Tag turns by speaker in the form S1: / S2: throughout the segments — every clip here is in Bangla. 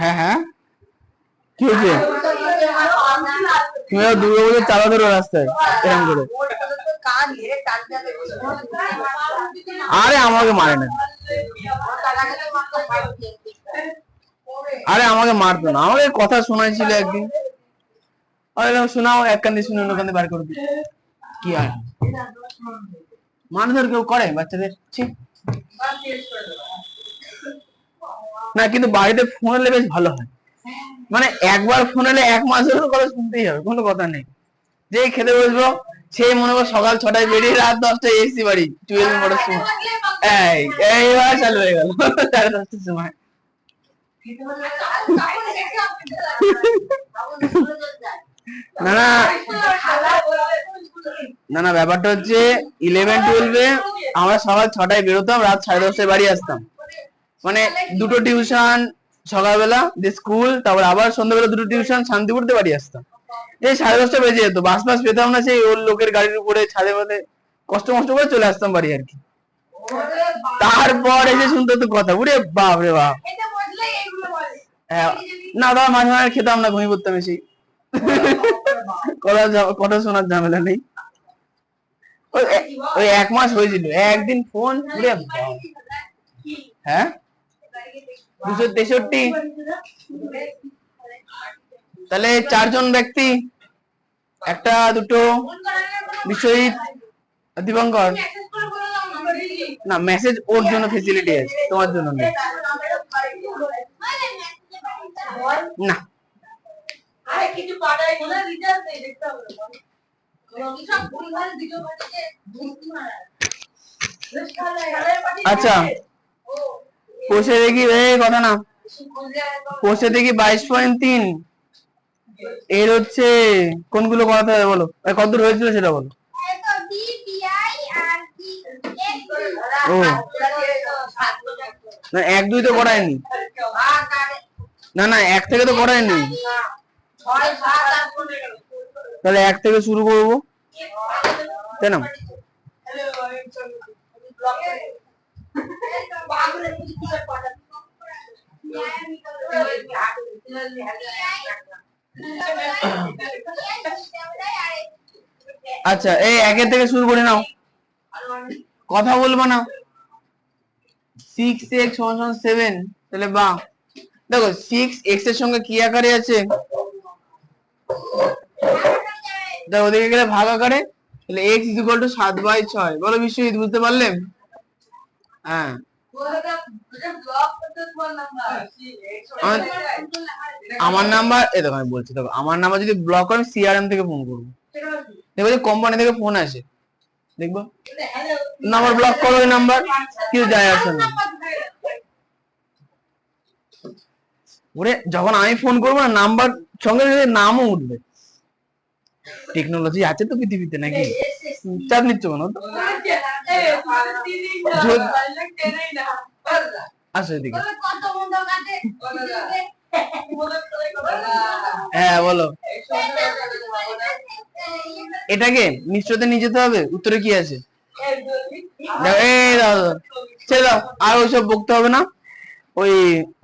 S1: হ্যাঁ হ্যাঁ কি হয়েছে? তুমি দুর্গাপুজোর চালা ধরো রাস্তায় এরকম করে। আরে আমাকে মারে না, আরে আমাকে মারতো না, আমাকে কথা শোনাইছিল একদিন। আরে শোনাও, এক কান দিয়ে শুনে অন্য কান দিয়ে বার করে দিই। কি আর মানুষের কেউ করে বাচ্চাদের? না কিন্তু বাড়িতে ফোন এলে বেশ ভালো হয়, মানে একবার ফোন এলে 1 মাসের কথা শুনতেই হবে, কোনো কথা নেই। যেই খেতে বসবো সেই মনে করো সকাল 6টায় বেরিয়ে রাত 10টায় এসি বাড়ি 12 মোটর সময়। এইবার চালু হয়ে গেল 10:30টার সময়। না না না না, ব্যাপারটা হচ্ছে 11-12-এ আমরা সকাল 6টায় বেরোতাম, রাত 10:30টায় বাড়ি আসতাম। মানে দুটো টিউশন সকালবেলা, দিয়ে স্কুল, তারপর আবার সন্ধ্যাবেলা দুটো টিউশন, শান্তিপুরতে বাড়ি আসতাম। এই 10:30টা বেজে যেত, বাস বাস পেতাম না, সেই ওর লোকের গাড়ির উপরে ছাদে মধ্যে কষ্ট করে চলে আসতাম বাড়ি আর কি। তারপর এসে শুনতে তো কথা, উরে বাপ রে বাপ। না দাদা, মাঝে মাঝে খেতাম না, ঘুমিয়ে পড়তাম এসে। কথা শোনার ঝামেলা নেই। ওই 1 মাস হয়েছিল, একদিন ফোন, উরে হ্যাঁ 263। তাহলে 4 জন ব্যক্তি, একটা দুটো বিশ্বজিৎ, দীপঙ্কর। না মেসেজ ওর জন্য ফেসিলিটি আছে, তোমার জন্য নেই। না আচ্ছা কোষে দেখি কথা না, কোষে দেখি 22.3। এর হচ্ছে কোনগুলো করাতে হবে বলো, কতদূর হয়েছিল সেটা বলো। ও না, 1-2 তো করায়নি। না না 1 থেকে তো করায়নি, তাহলে 1 থেকে শুরু করবো, তাই না? আচ্ছা এই 1 থেকে শুরু করে নাও, কথা বলবো না। 6x = 7, তাহলে বা দেখো 6x এর সঙ্গে কি আকারে আছে, দেখো ওদিকে গেলে ভাগ আকারে, তাহলে x = 7/6। বলো বিশ্বজিৎ, বুঝতে পারলে? হ্যাঁ আমার নাম্বার, এই দেখো আমি বলছি, দেখো আমার নাম্বার যদি ব্লক করে সিআরএম থেকে ফোন করবো, দেখবো যে কোম্পানি থেকে ফোন আসে, দেখবো নাম্বার ব্লক করো, ওই নাম্বার কিছু যায় আসে না। ওরে যখন আমি ফোন করবো না, নাম্বার সঙ্গে সঙ্গে নামও উঠবে। টেকনোলজি আছে তো পৃথিবীতে, নাকি চাপ নিচ্ছ কেন? আসো এদিকে। হ্যাঁ বলো, এটাকে মিশ্রতে নিয়ে যেতে হবে, উত্তরে কি আছে? ছেড়ে দাও, আর ওইসব বকতে হবে না, ওই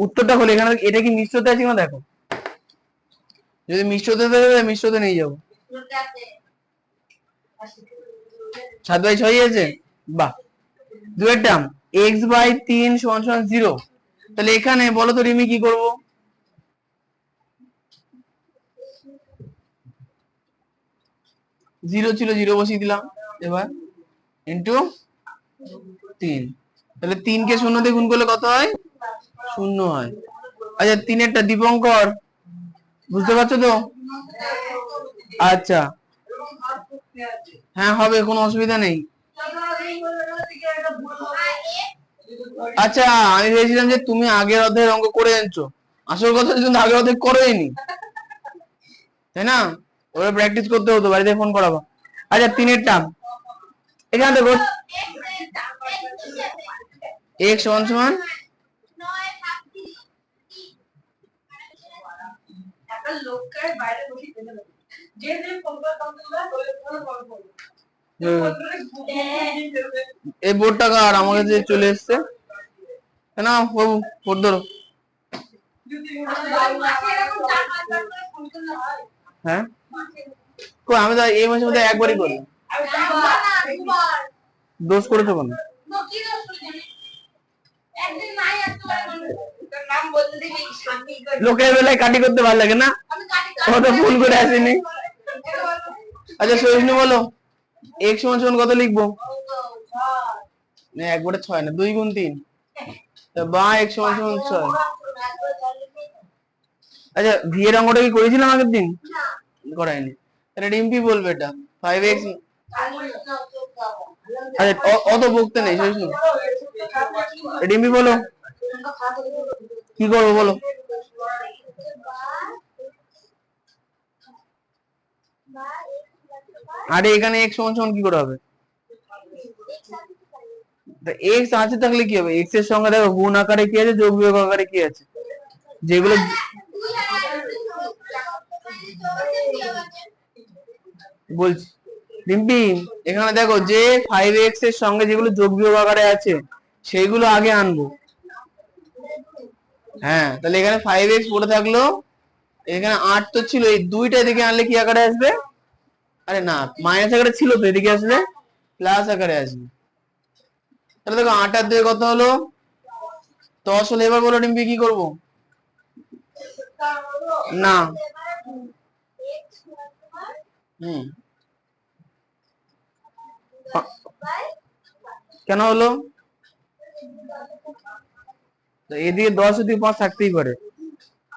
S1: উত্তরটা হলো এখানে। এটা কি মিশ্রতে আছে কিনা দেখো, যদি মিশ্রতে দেবে মিশ্রতে নিয়ে যাবো। 7/6 আছে, বাহ। 2 এর টার্ম x/3 = 0। তাহলে এখানে বলো তো রিমি কি করবো? 0 ছিল, 0 বসিয়ে দিলাম, এবার ইন্টু 3। তাহলে 3 কে 0 দিয়ে গুণ করলে কত হয়? 0 হয়। আচ্ছা 3-এরটা দীপঙ্কর, বুঝতে পারছো তো? আচ্ছা হ্যাঁ হবে, কোনো অসুবিধা নেই। আচ্ছা আমি ভেবেছিলাম যে তুমি আগের অধ্যায়ের অঙ্ক করে আনছো, আসল কথা কিন্তু আগের অধ্যায় করেইনি, তাই না? ওরা প্র্যাকটিস করতে হতো, বাড়িতে ফোন করাবো। আচ্ছা 3-এর টার্ম এখানে দেখো, x = এই বোর্ডটা কার আমার কাছে চলে এসছে না বাবু, বোর্ড ধরো। হ্যাঁ আমি তো এই মাসের মধ্যে একবারই করলাম। দোষ করেছো কেন? লোকের বেলায় কাটি করতে ভালো লাগে না, ও তো ভুল করে আসেনি। আচ্ছা সহিষ্ণু বলো, এক সমান সমান কত লিখবো? একবারে 6 না, 2 গুণ 3, বা এক সমান সমান 6। আচ্ছা ভি এর অঙ্কটা কি করেছিলাম আগের দিন? করাইনি, তাহলে ডিম্পি বলবে এটা 5x। আচ্ছা অত বকতে নেই সহিষ্ণু, ডিম্পি বলো কি করবো বলো। আরে এখানে x সমান সমান কি করে হবে? এক্স আছে থাকলে কি হবে? এক্স এর সঙ্গে দেখো গুণ আকারে কি আছে, যোগ বিয়োগ আকারে কি আছে, যেগুলো বলছি ডিম্পি, এখানে দেখো যে 5x এর সঙ্গে যেগুলো যোগ বিয়োগ আকারে আছে সেইগুলো আগে আনবো। হ্যাঁ তাহলে এখানে 5x পড়ে থাকলো, এখানে 8 তো ছিল, এই দুইটা এদিকে আনলে কি আকারে আসবে? আরে না, মাইনাস আকারে ছিল তো, এদিকে আসলে প্লাস আকারে আসবে। তাহলে দেখো 8 আর 2 কত হলো? 10 হলো। এবার বলো ডিম্পি কি করব? না কেন হলো? এদিকে 10 এদিকে 5 থাকতেই পারে,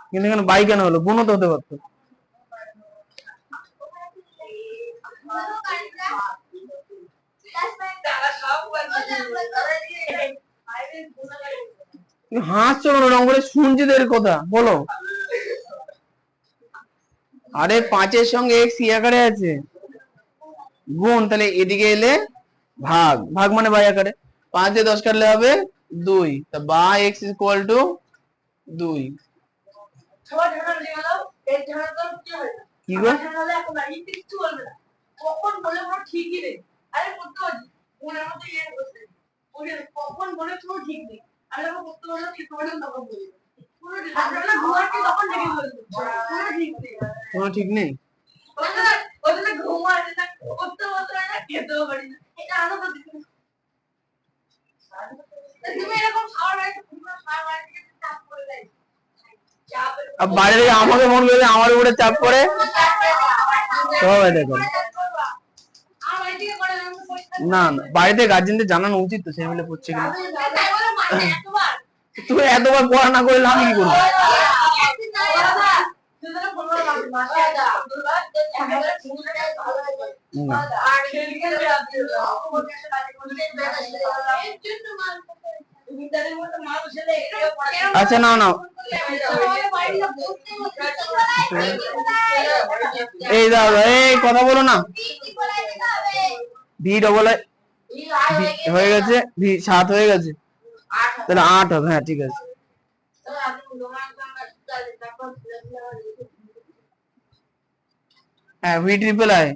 S1: কিন্তু এখানে বাই কেন হলো? গুণও তো হতে পারতো। হাসছো কেন? রং করে শুনছি তো এর কথা, বলো। আরে 5 এর সঙ্গে x ই আকারে আছে গুণ, তাহলে এদিকে এলে ভাগ, ভাগ মানে বাই আকারে। 5 দিয়ে 10 কাটলে হবে 2, তা by x is equal to 2। কি গো? কখন বলে কোনো ঠিকই নেই। আরে করতে পারি মনের মধ্যে ইয়ে বসে ওরে কখন বলে কোনো ঠিক নেই। আমি যখন করতে বললাম ঠিক করে তখন বলি আমরা ঘুমাচ্ছি তখন লেগে বলছি কোনো ঠিক নেই। ওদের ঘুমাচ্ছে না, করতে বলতে না, খেতেও পারি না, এটা আলাদা দিকে। তুমি এরকম খাওয়ার আগে পুরো খাওয়ার আগে চাপ করে দেয়, বাইরে থেকে আমাকে মন করে আমার উপরে চাপ করে সব এটা করে। না না, বাড়িতে গার্জেনদের জানানো উচিত তো ছেলেমেলে পড়ছে কিনা। তুমি এতবার পড়া না করলে আমি কি করবো? আচ্ছা না না, এই দাও এই কথা বলো না। ভি ডবল হয়ে গেছে, ভি 7 হয়ে গেছে, তাহলে 8 হবে। হ্যাঁ ঠিক আছে। হ্যাঁ ভি ট্রিপল আই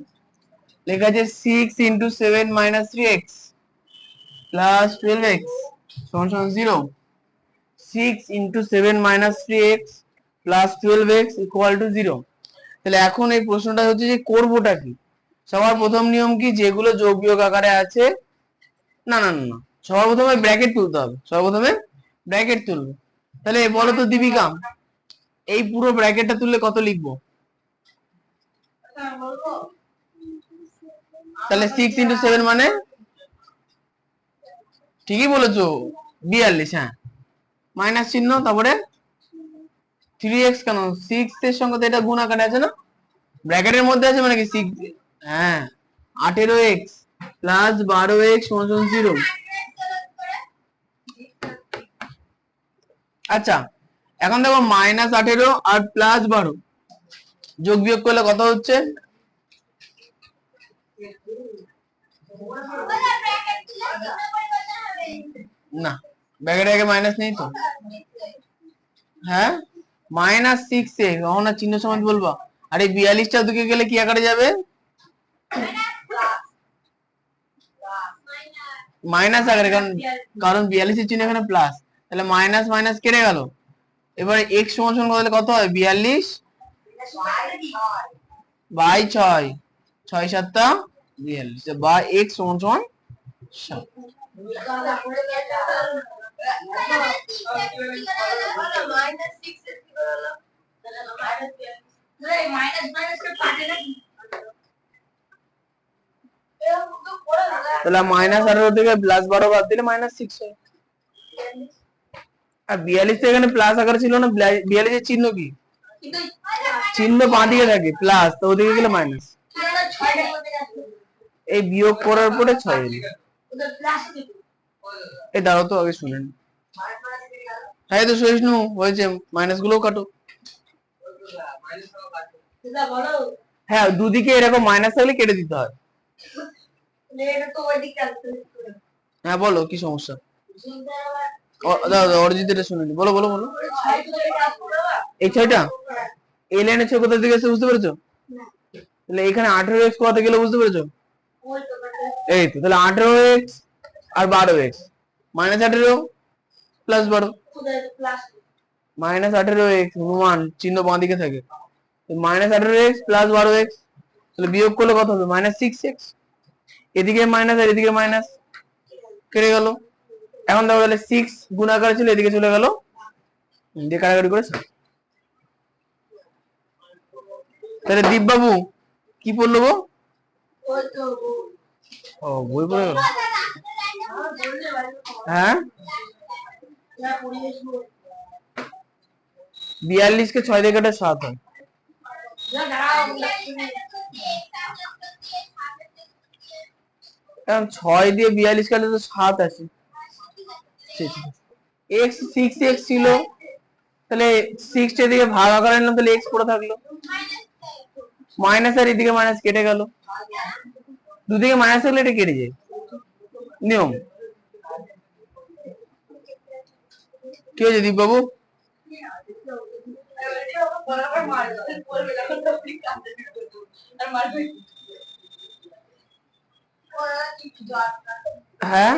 S1: লেখা আছে 6 into 7 minus 3x plus 12x সমান সমান 0। 6 into 7 minus 3x plus 12x equal to 0। তাহলে এখন এই প্রশ্নটা হচ্ছে যে করবোটা কি? সবার প্রথম নিয়ম কি, যেগুলো যোগ বিয়োগ আকারে আছে, না না না, সবার প্রথমে ব্র্যাকেট তুলতে হবে, সবার প্রথমে ব্র্যাকেট তুলবে। তাহলে বলো তো দীপিকা, এই পুরো ব্র্যাকেটটা তুললে কত লিখবো? তাহলে 6 ইন্টু 7 মানে, ঠিকই বলেছো 42। হ্যাঁ মাইনাস চিহ্ন, তারপরে 3x কেন? 6 এর সঙ্গে তো এটা গুণ আকারে আছে না, ব্র্যাকেটের মধ্যে আছে মানে কি 6। হ্যাঁ 18x প্লাস 12x সমান 0। আচ্ছা এখন দেখো মাইনাস 18 আর প্লাস 12 যোগ বিয়োগ করলে কত হচ্ছে? না ব্র্যাকেটে আগে মাইনাস নেই তো। হ্যাঁ মাইনাস 6x, না চিহ্ন সমেত বলবা, আর এই 42টা ওদিকে গেলে কি আকারে যাবে? মাইনাস আকারে, কারণ 42-এর চিহ্ন এখানে প্লাস, তাহলে মাইনাস মাইনাস কেটে গেল। এবারে x সমান সমান কত হয়? 42 বাই 6, 6 7 42, বা x সমান সমান 7। তাহলে -18 থেকে +12 বাদ দিলে -6 হয়। আর 42 তো এখানে প্লাস আকারে ছিল না, 42 এর চিহ্ন কি? চিহ্ন বাঁ দিকে থাকে প্লাস, তো ওদিকে গেলে মাইনাস। এই বিয়োগ করার পরে 6 এলো। এই দাঁড়াও তো আগে শুনেন। হ্যাঁ তো সহিষ্ণু হয়েছে, মাইনাস গুলোও কাটো। হ্যাঁ দুদিকে এরকম মাইনাস থাকলে কেটে দিতে হয়। হ্যাঁ বলো কি সমস্যা? অরিজিৎটা শুনে নি, বলো বলো বলো। এই 6টা এই লাইনের 6 কোথা থেকে এসে বুঝতে পেরেছো? তাহলে এখানে 18x কোথা গেলে বুঝতে পেরেছো? এই তো, তাহলে 18x আর 12x, -18 +12, -18x সমান চিহ্ন বাঁ দিকে থাকে, -18x + 12x, তাহলে বিয়োগ করলে কত হবে? -6x। এদিকে মাইনাস আর এদিকে মাইনাস কেটে গেল। এখন দেখো তাহলে 6 গুণাকার ছিল, এদিকে চলে গেল, দিয়ে কাটাকাটি করে। তাহলে দীপ বাবু কি পড়লো গো? ও বই পড়ে গেল। হ্যাঁ 42 কে 6 দিয়ে কাটে 7 হয়। কারণ 6 দিয়ে 42 কাটলে তো 7 আসে। x 6x ছিল, তাহলে 6 টা দিকে ভাগ আকারে নিলাম, তাহলে x পড়ে থাকলো, মাইনাস আর এদিকে মাইনাস কেটে গেল। দুদিকে মাইনাস থাকলে এটা কেটে যায়, নিয়ম। কি হয়েছে দীপ বাবু? হ্যাঁ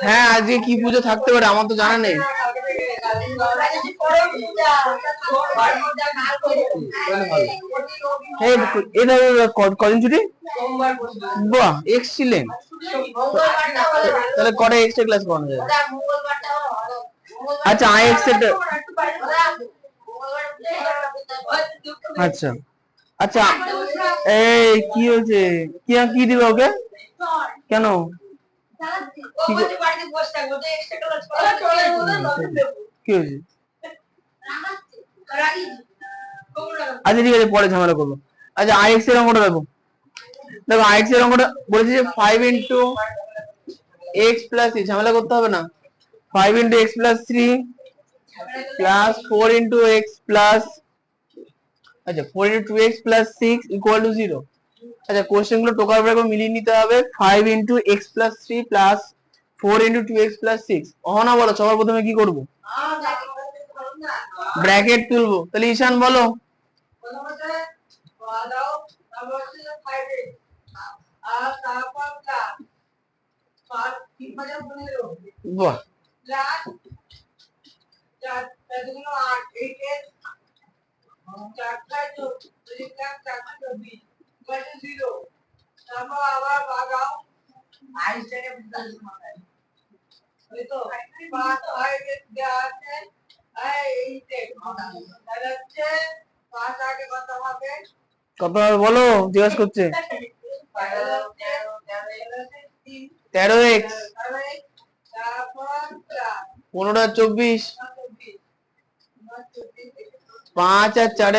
S1: হ্যাঁ আজকে কি পুজো থাকতে পারে আমার তো জানা নেই। কদিন ছুটি? বাহ এক্সিলেন্ট। তাহলে কটা এক্সট্রা ক্লাস করানো যাবে? আচ্ছা আইএক্স এর, আচ্ছা আচ্ছা এই কি হয়েছে? কি কি দিবে ওকে? কেন? কি হয়েছে? আচ্ছা ঠিক আছে পরে ঝামেলা করবো। আচ্ছা আইএক্স এর অঙ্কটা দেখো, দেখো আইএক্স এর অঙ্কটা বলেছে যে 5 ইন্টু এক্স প্লাস, ঝামেলা করতে হবে না, 5 into x plus 3 plus 4 into x plus, আচ্ছা 4 into 2x plus 6 equal to 0। আচ্ছা কোশ্চেন গুলো টোকার পরে মিলিয়ে নিতে হবে। 5 into x plus 3 plus 4 into 2x plus 6, Ahana বলো সবার প্রথমে কি করবো? ব্র্যাকেট তুলবো। তাহলে ঈশান বলো। বাহ কত হবে বলো, জিজ্ঞাসা করছে। 13x 15 আর 24, 5 আর 4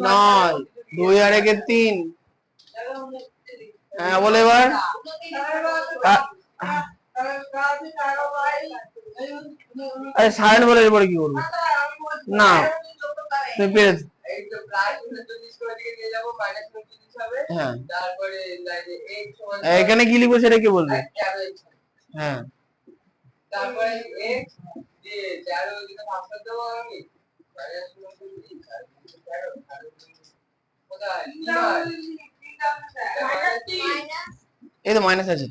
S1: 9, 2 আর 1 3। হ্যাঁ বলে এবার আরে সাইন বলে এরপরে কি করবো? না তুমি পেরেছো। হ্যাঁ এখানে কি লিখবো সেটা কি বলবে? হ্যাঁ এই তো মাইনাস আছে।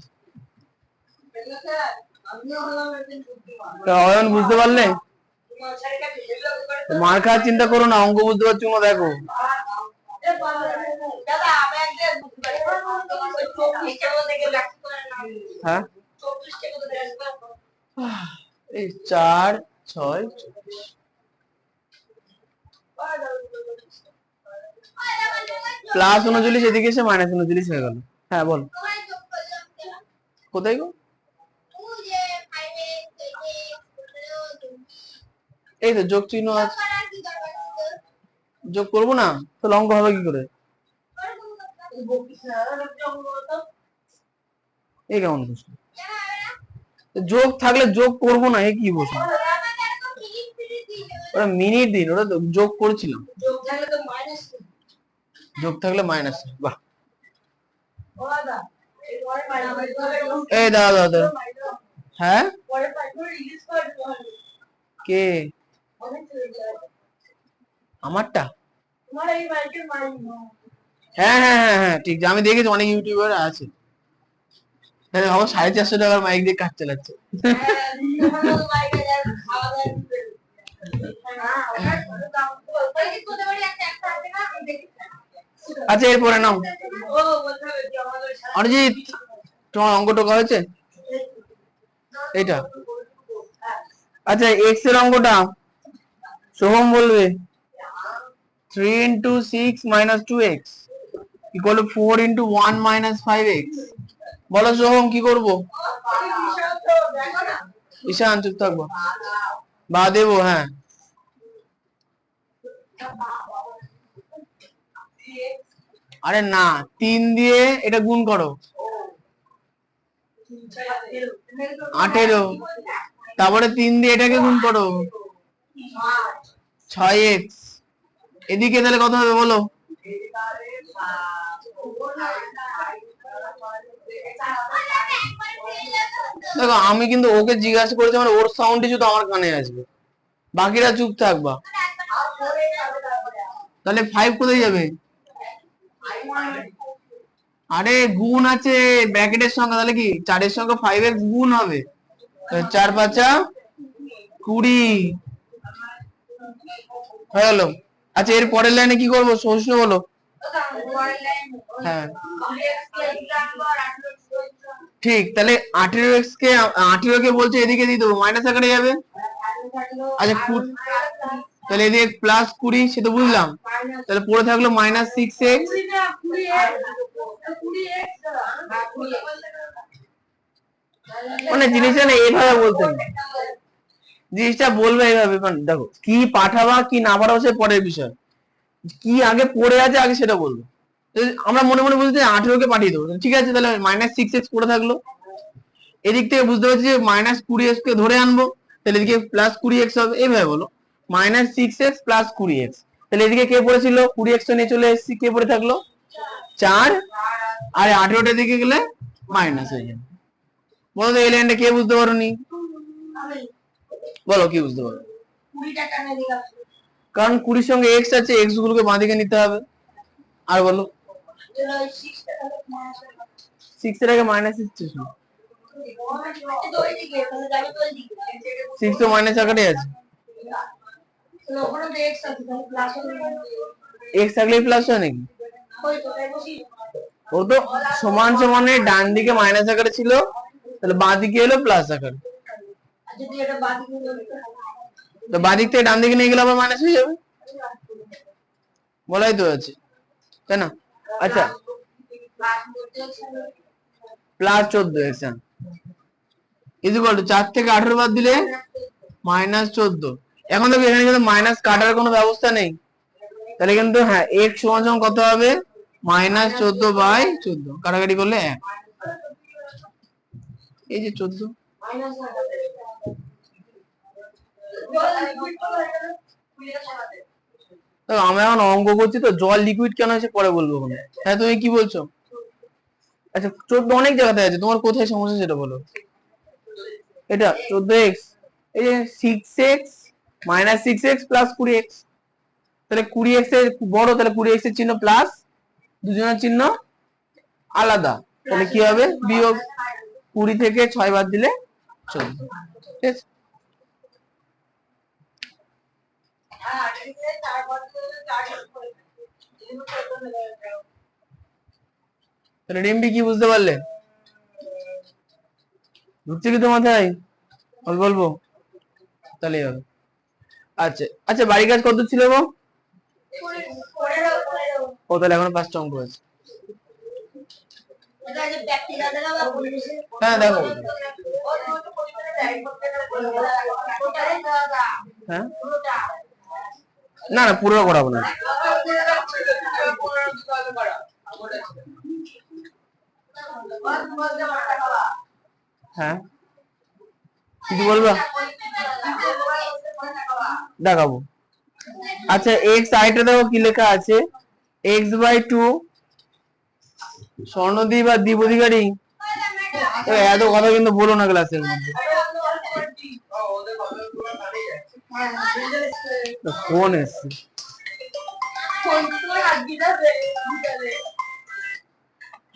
S1: অয়ন বুঝতে পারলে? মার খাওয়ার চিন্তা করো না, অঙ্ক বুঝতে পারছো না দেখো। হ্যাঁ এই 4 6 প্লাস 39 এদিকে এসে মাইনাস 39 হয়ে গেল। হ্যাঁ বল কোথায় গো? এই তো যোগ চিহ্ন আছে, যোগ করবো না তো অঙ্ক হবে কি করে? এই কেমন প্রশ্ন? যোগ থাকলে যোগ করবো না, এ কি বসে? ওরা মিনিট দিন, ওরা তো যোগ করেছিলাম। যোগ থাকলে মাইনাস। বাহ এই দাদা দাদা হ্যাঁ কে আমারটা? হ্যাঁ হ্যাঁ হ্যাঁ হ্যাঁ ঠিক, আমি দেখেছি অনেক ইউটিউবার আছে। তাহলে ভাবো 450 টাকার মাইক দিয়ে কাজ চালাচ্ছে। আচ্ছা এরপরে নাও অরিজিৎ, তোমার অঙ্ক টোকা হয়েছে এইটা? আচ্ছা এক্স এর অঙ্কটা সোহম বলবে। 3 into 6 minus 2x equal to 4 into 1 minus 5x। বলো সোহম কি করবো? ঈশান চুপ থাকবো, বা দেবো। হ্যাঁ আরে না, 3 দিয়ে এটা গুণ করো 18, তারপরে 3 দিয়ে এটাকে গুণ করো 6x। এদিকে তাহলে কত হবে বলো? দেখো আমি কিন্তু ওকে জিজ্ঞাসা করেছি, মানে ওর সাউন্ডই শুধু আমার কানে আসবে, বাকিরা চুপ থাকবা। তাহলে 5 কোথায় যাবে? আরে গুণ আছে ব্র্যাকেটের সঙ্গে, তাহলে কি 4 এর সঙ্গে 5x গুণ হবে, 4 5 20 হয়ে গেল। আচ্ছা এর পরের লাইনে কি করবো প্রশ্ন বলো? হ্যাঁ ঠিক, তাহলে 18x কে 18 কে বলছে এদিকে দিয়ে দেবো, মাইনাস আকারে যাবে। আচ্ছা তাহলে এদিকে প্লাস 20, সে তো বুঝলাম। তাহলে পড়ে থাকলো মাইনাস 6x। মানে জিনিসটা না এইভাবে বলতে না, জিনিসটা বলবে এইভাবে। মানে দেখো কি পাঠাবা কি না পাঠাবো সে পরের বিষয়, কি আগে পড়ে আছে আগে সেটা বলবো। আমরা মনে মনে বুঝতে 18 কে পাঠিয়ে দেবো, ঠিক আছে। তাহলে মাইনাস 6x পড়ে থাকলো, এদিক থেকে বুঝতে পারছি যে মাইনাস 20x কে ধরে আনবো, তাহলে এদিকে প্লাস 20x হবে। এইভাবে বলো মাইনাস 6x প্লাস 20x, তাহলে এদিকে কে পড়েছিল 20x তো নিয়ে চলে এসেছি, কে পড়ে থাকলো 4, আর 18টার দিকে গেলে মাইনাস হয়ে যাবে। বলো তো এই লাইনটা কে বুঝতে পারোনি? বলো কি বুঝতে পারো? কারণ 20 সঙ্গে x আছে, x গুলোকে বাঁদিকে নিতে হবে। আর বলো 6 এর আগে মাইনাস 6 তো মাইনাস আকারে আছে, x থাকলে প্লাস হয় নাকি? ও তো সমান সমানে ডান দিকে মাইনাস আকারে ছিল, তাহলে বাঁ দিকে এলো প্লাস আকারে, তো বাঁ দিক থেকে ডান দিকে নিয়ে গেলে আবার মাইনাস হয়ে যাবে, বলাই তো আছে তাই না? আচ্ছা প্লাস 14x ইকুয়াল টু 4 থেকে 18 বাদ দিলে মাইনাস 14। এখন দেখো এখানে কিন্তু মাইনাস কাটার কোনো ব্যবস্থা নেই, তাহলে কিন্তু হ্যাঁ x সমান সমান কত হবে? মাইনাস 14/14, কাটাকাটি করলে 1। এই যে 14, আমি এখন অঙ্ক করছি তো, জল লিকুইড কেন হয়েছে পরে বলবো। হ্যাঁ তুমি কি বলছো? আচ্ছা 14 অনেক জায়গাতে আছে, তোমার কোথায় সমস্যা সেটা বলো। এটা 14x, এই যে 6x minus 6x plus 20x, তাহলে 20x এর বড়, তাহলে 20x এর চিহ্ন প্লাস, দুজনের চিহ্ন আলাদা, তাহলে কি হবে বিয়োগ 20 থেকে 6 বাদ দিলে 14। ঠিক আছে, তাহলে ডিএমপি কি বুঝতে পারলে? ঢুকছে কি তো মাথায়? বলবো তাহলে হবে। আচ্ছা আচ্ছা, বাড়ি কাজ কত ছিল গো? ও তাহলে এখন 5টা অঙ্ক আছে। হ্যাঁ দেখো, হ্যাঁ না না পুরো করাবো না। হ্যাঁ কিছু বলবা? দেখাবো। আচ্ছা এক্স আইটা দেখো কি লেখা আছে, x/2 স্বর্ণদ্বীপ আর দ্বীপ অধিকারী। এত কথা কিন্তু বলো না ক্লাসের মধ্যে। ফোন এসছে।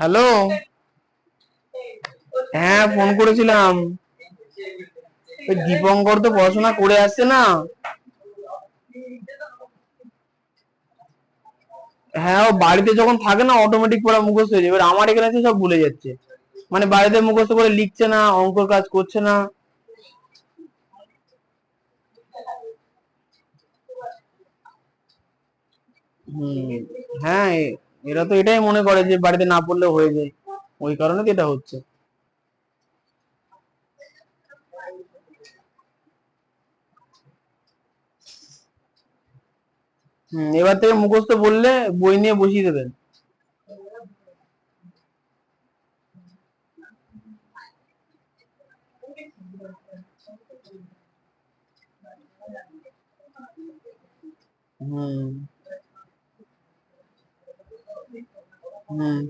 S1: হ্যালো, হ্যাঁ ফোন করেছিলাম। ওই দীপঙ্কর তো পড়াশোনা করে আসছে না। হ্যাঁ ও বাড়িতে যখন থাকে না অটোমেটিক পড়া মুখস্থ হয়ে যাবে, এবার আমার এখানে এসে সব ভুলে যাচ্ছে, মানে বাড়িতে মুখস্থ করে লিখছে না, অঙ্ক কাজ করছে না। হ্যাঁ এরা তো এটাই মনে করে যে বাড়িতে না পড়লে হয়ে যায়, ওই কারণে তো এটা হচ্ছে। এবার থেকে মুখস্থ বললে বই নিয়ে বসিয়ে দেবেন।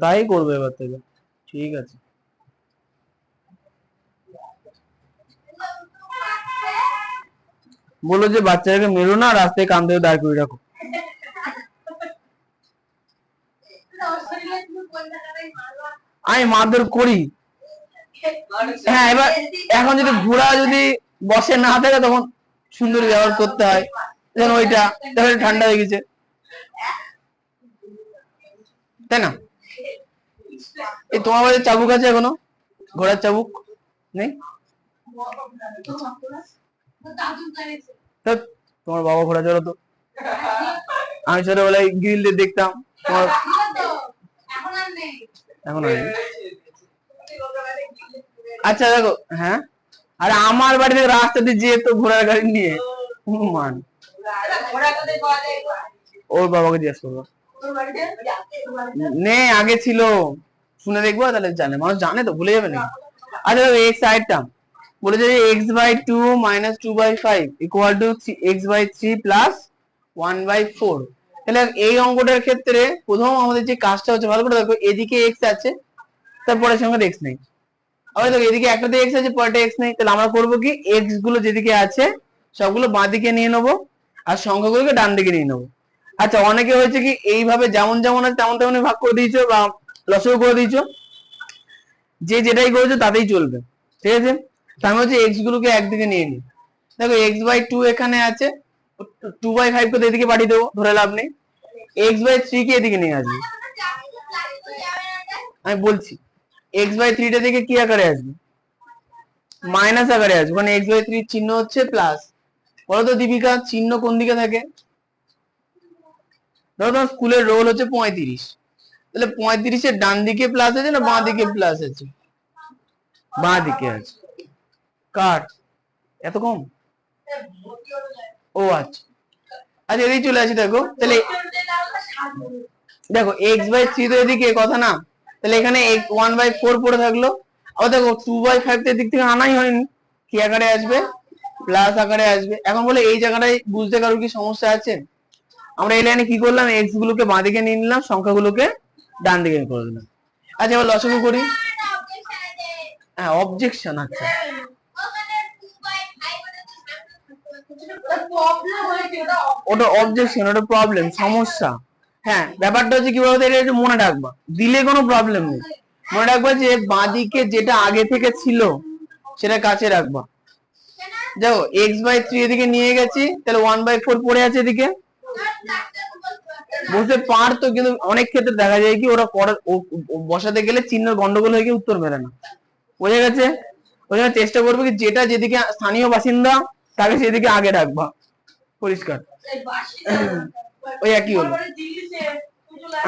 S1: তাই করবে এবার থেকে। ঠিক আছে, বলো যে বাচ্চাটাকে মেরো না, রাস্তায় কান্দে দাঁড় করে রাখো। আমি মারধর করি। হ্যাঁ এবার এখন যদি ঘোড়া যদি বসে না থাকে তখন সুন্দর ব্যবহার করতে হয়, যেন ওইটা তাহলে ঠান্ডা হয়ে গেছে, তাই না? এই তোমার বাড়ির চাবুক আছে এখনো? ঘোড়ার চাবুক নেই? তোমার বাবা ঘোড়া চড়াতো, আমি ছোটবেলায় গ্রিল দিয়ে দেখতাম। তোমার এখন আচ্ছা দেখো, হ্যাঁ আরে আমার বাড়িতে রাস্তা দিয়ে যেত ঘোড়ার গাড়ি নিয়ে, মান ওর বাবাকে জিজ্ঞেস করবো। নে আগে ছিল, শুনে দেখবো তাহলে জানে, মানুষ জানে তো, ভুলে যাবে না। আচ্ছা দেখো এক্স আইটেম বলেছে যে x/2 - 2/5 = x/3 + 1/4। তাহলে এই অঙ্কটার ক্ষেত্রে প্রথম আমাদের যে কাজটা হচ্ছে, ভালো করে দেখো, এদিকে এক্স আছে তারপরে সঙ্গে এক্স নেই, আবার দেখো এদিকে একটাতে এক্স আছে পরেরটা এক্স নেই, তাহলে আমরা করবো কি এক্স গুলো যেদিকে আছে সবগুলো বাঁ দিকে নিয়ে নেবো আর সংখ্যাগুলোকে ডান দিকে নিয়ে নেবো। আচ্ছা অনেকে হয়েছে কি এইভাবে যেমন যেমন আছে তেমন তেমনই ভাগ করে দিয়েছো বা লসও করে দিয়েছো, যে যেটাই করেছো তাতেই চলবে। ঠিক আছে, তার মানে হচ্ছে এক্স গুলোকে একদিকে নিয়ে নিই। দেখো x/2 এখানে আছে, 2/5 কে এদিকে পাঠিয়ে দেবো, ধরে লাভ নেই। x/3 কে এদিকে নিয়ে আসবে, আমি বলছি x/3 টা থেকে কি আকারে আসবে, মাইনাস আকারে আসবে, মানে x/3 চিহ্ন হচ্ছে প্লাস। বলতো দীপিকা চিহ্ন কোন দিকে থাকে? ধরো তোমার স্কুলের রোল হচ্ছে 35, তাহলে 35-এর ডান দিকে প্লাস আছে না বাঁ দিকে প্লাস আছে? বাঁ দিকে আছে। কার এত কম? ও আচ্ছা আচ্ছা, এদিকে চলে আসি। দেখো তাহলে দেখো x/3 তো এদিকে কথা না, তাহলে এখানে 1/4 পড়ে থাকলো। আবার দেখো 2/5 তো এদিক থেকে আনাই হয়নি, কি আকারে আসবে, প্লাস আকারে আসবে। এখন বলে এই জায়গাটায় বুঝতে কারোর কি সমস্যা আছে? আমরা এই লাইনে কি করলাম, এক্স গুলোকে বাঁ দিকে নিয়ে নিলাম, সংখ্যাগুলোকে ডান দিকে করে দিলাম। আচ্ছা এবার লসাগু করি। হ্যাঁ অবজেকশন, আচ্ছা ওটা অবজেকশন, ওটা প্রবলেম, সমস্যা। হ্যাঁ, ব্যাপারটা হচ্ছে কি বলতো, এটা একটু মনে রাখবা, দিলে কোনো প্রবলেম নেই। মনে রাখবা যে বাঁদিকে যেটা আগে থেকে ছিল সেটা কাছে রাখবা। দেখো x/3 এদিকে নিয়ে গেছি, তাহলে 1/4 পড়ে আছে এদিকে। বুঝতে পারতো, কিন্তু অনেক ক্ষেত্রে দেখা যায় কি ওরা বসাতে গেলে চিহ্নের গন্ডগোল হয়ে গিয়ে উত্তর মেলে না। বোঝা গেছে? ওই জন্য চেষ্টা করবে কি যেটা যেদিকে স্থানীয় বাসিন্দা তাকে সেদিকে আগে রাখবা। পরিষ্কার? ওই একই হলো।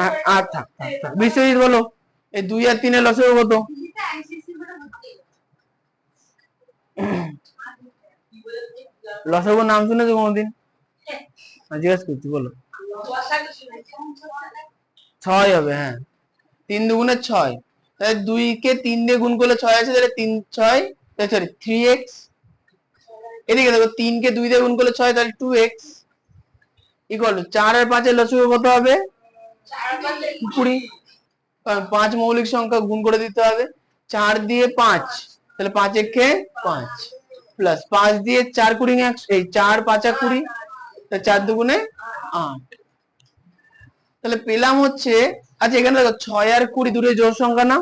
S1: আর থাক থাক থাক। বিশ্বজিৎ বলো, এই 2 আর 3 এর লসাগু কত? লসাগুর নাম শুনেছো কোনোদিন? জিজ্ঞেস করছি, বলো। 6 হবে, হ্যাঁ। 3 দুগুণে 6, তাহলে 2 কে 3 দিয়ে গুণ করলে 6 আছে, তাহলে 3 6 সরি 3x। এদিকে দেখো 3 কে 2 দিয়ে গুণ করলে 6, তাহলে 2x ইকুয়াল টু 4 আর 5 এর লসাগু কত হবে? 20। কারণ 5 মৌলিক সংখ্যা, গুণ করে দিতে হবে। 4 দিয়ে 5, তাহলে 5 একে 5 প্লাস 5 দিয়ে 4 কুড়ি, এই 4 5 20, তাহলে 4 দুগুণে 8। তাহলে পেলাম হচ্ছে, আচ্ছা এখানে দেখো 6 আর 20 দুটোই জোড় সংখ্যা না?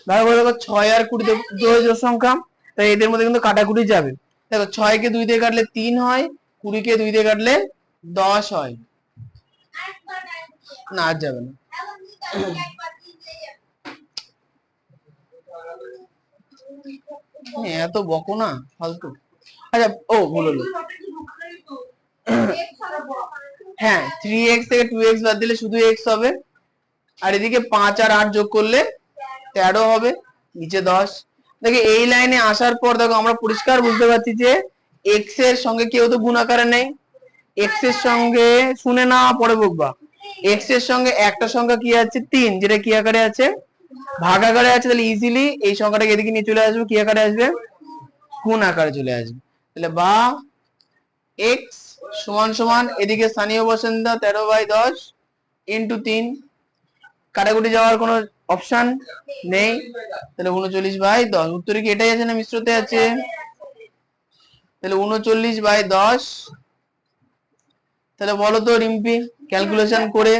S1: ভালো করে দেখো, 6 আর 20 দুটোই জোড় সংখ্যা, তাই এদের মধ্যে কিন্তু কাটাকুটি যাবে। দেখো 6 কে 2 দিয়ে কাটলে 3 হয়, 20 কে 2 দিয়ে কাটলে 10 হয়। না আর যাবে না। এত বকো না ফালতু। আচ্ছা, ও ভুল হলো। হ্যাঁ, 3x থেকে 2x বাদ দিলে শুধু x হবে, আর এদিকে 5 আর 8 যোগ করলে 13 হবে, নিচে 10। দেখো এই লাইনে আসার পর দেখো আমরা পরিষ্কার বুঝতে পারছি যে x এর সঙ্গে কেউ তো গুণ আকারে নেই। x এর সঙ্গে, শুনে না পরে বকবা, x এর সঙ্গে একটা সংখ্যা কি আছে? 3, যেটা কি আকারে আছে? ভাগ আকারে আছে। তাহলে ইজিলি এই সংখ্যাটাকে এদিকে নিয়ে চলে আসবে, কি আকারে আসবে? গুণ আকারে চলে আসবে। তাহলে বা x সমান সমান এদিকে স্থানীয় বাসিন্দা 13/10 ইন্টু 3, কাটাকুটি যাওয়ার কোনো অপশন নেই, তাহলে 39/10। উত্তরে কি এটাই আছে না মিশ্রতে আছে? তাহলে 39/10। তাহলে বলো তো রিম্পি, ক্যালকুলেশন করে।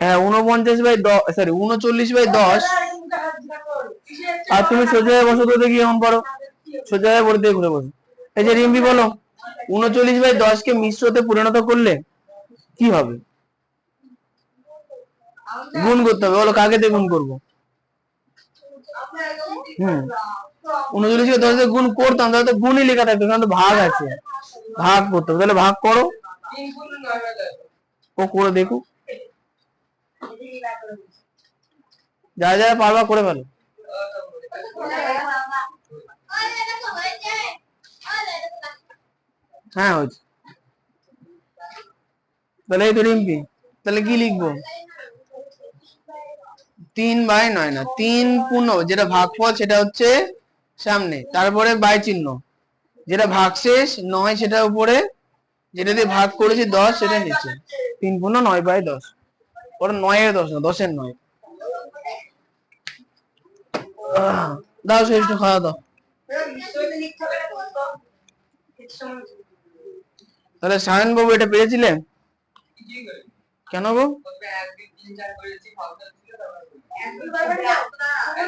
S1: হ্যাঁ, 49/10, সরি 39/10। আর তুমি সোজা বসো তো, দেখি কেমন পারো। সোজা পড়ে দিয়ে ঘুরে বসো। এই যে রিম্পি বলো, 39/10 কে মিশ্রতে পরিণত করলে কি হবে? গুণ করতে হবে, বলো কাকে দিয়ে গুণ করবো? 39 কে 10 দিয়ে গুণ করতাম, তাহলে তো গুণই লেখা থাকতো, কারণ তো ভাগ আছে, ভাগ করতে হবে। তাহলে ভাগ করো, ও করে দেখো, যারা যারা পারবা করে ফেলো। হ্যাঁ হয়েছে। তাহলে এই তো রিম্পি, তাহলে কি লিখবো? 3/9 না, 3 পূর্ণ, যেটা ভাগফল সেটা হচ্ছে সামনে, তারপরে বাই চিহ্ন, যেটা ভাগশেষ 9 সেটা উপরে, যেটা দিয়ে ভাগ করেছি 10 সেটা নিচে। 3 পূর্ণ 9/10, ওটা 9 এর 10 না, 10 এর 9। দাও শেষ খাওয়া দাও। তাহলে সায়ন বাবু এটা পেরেছিলেন কেন গো?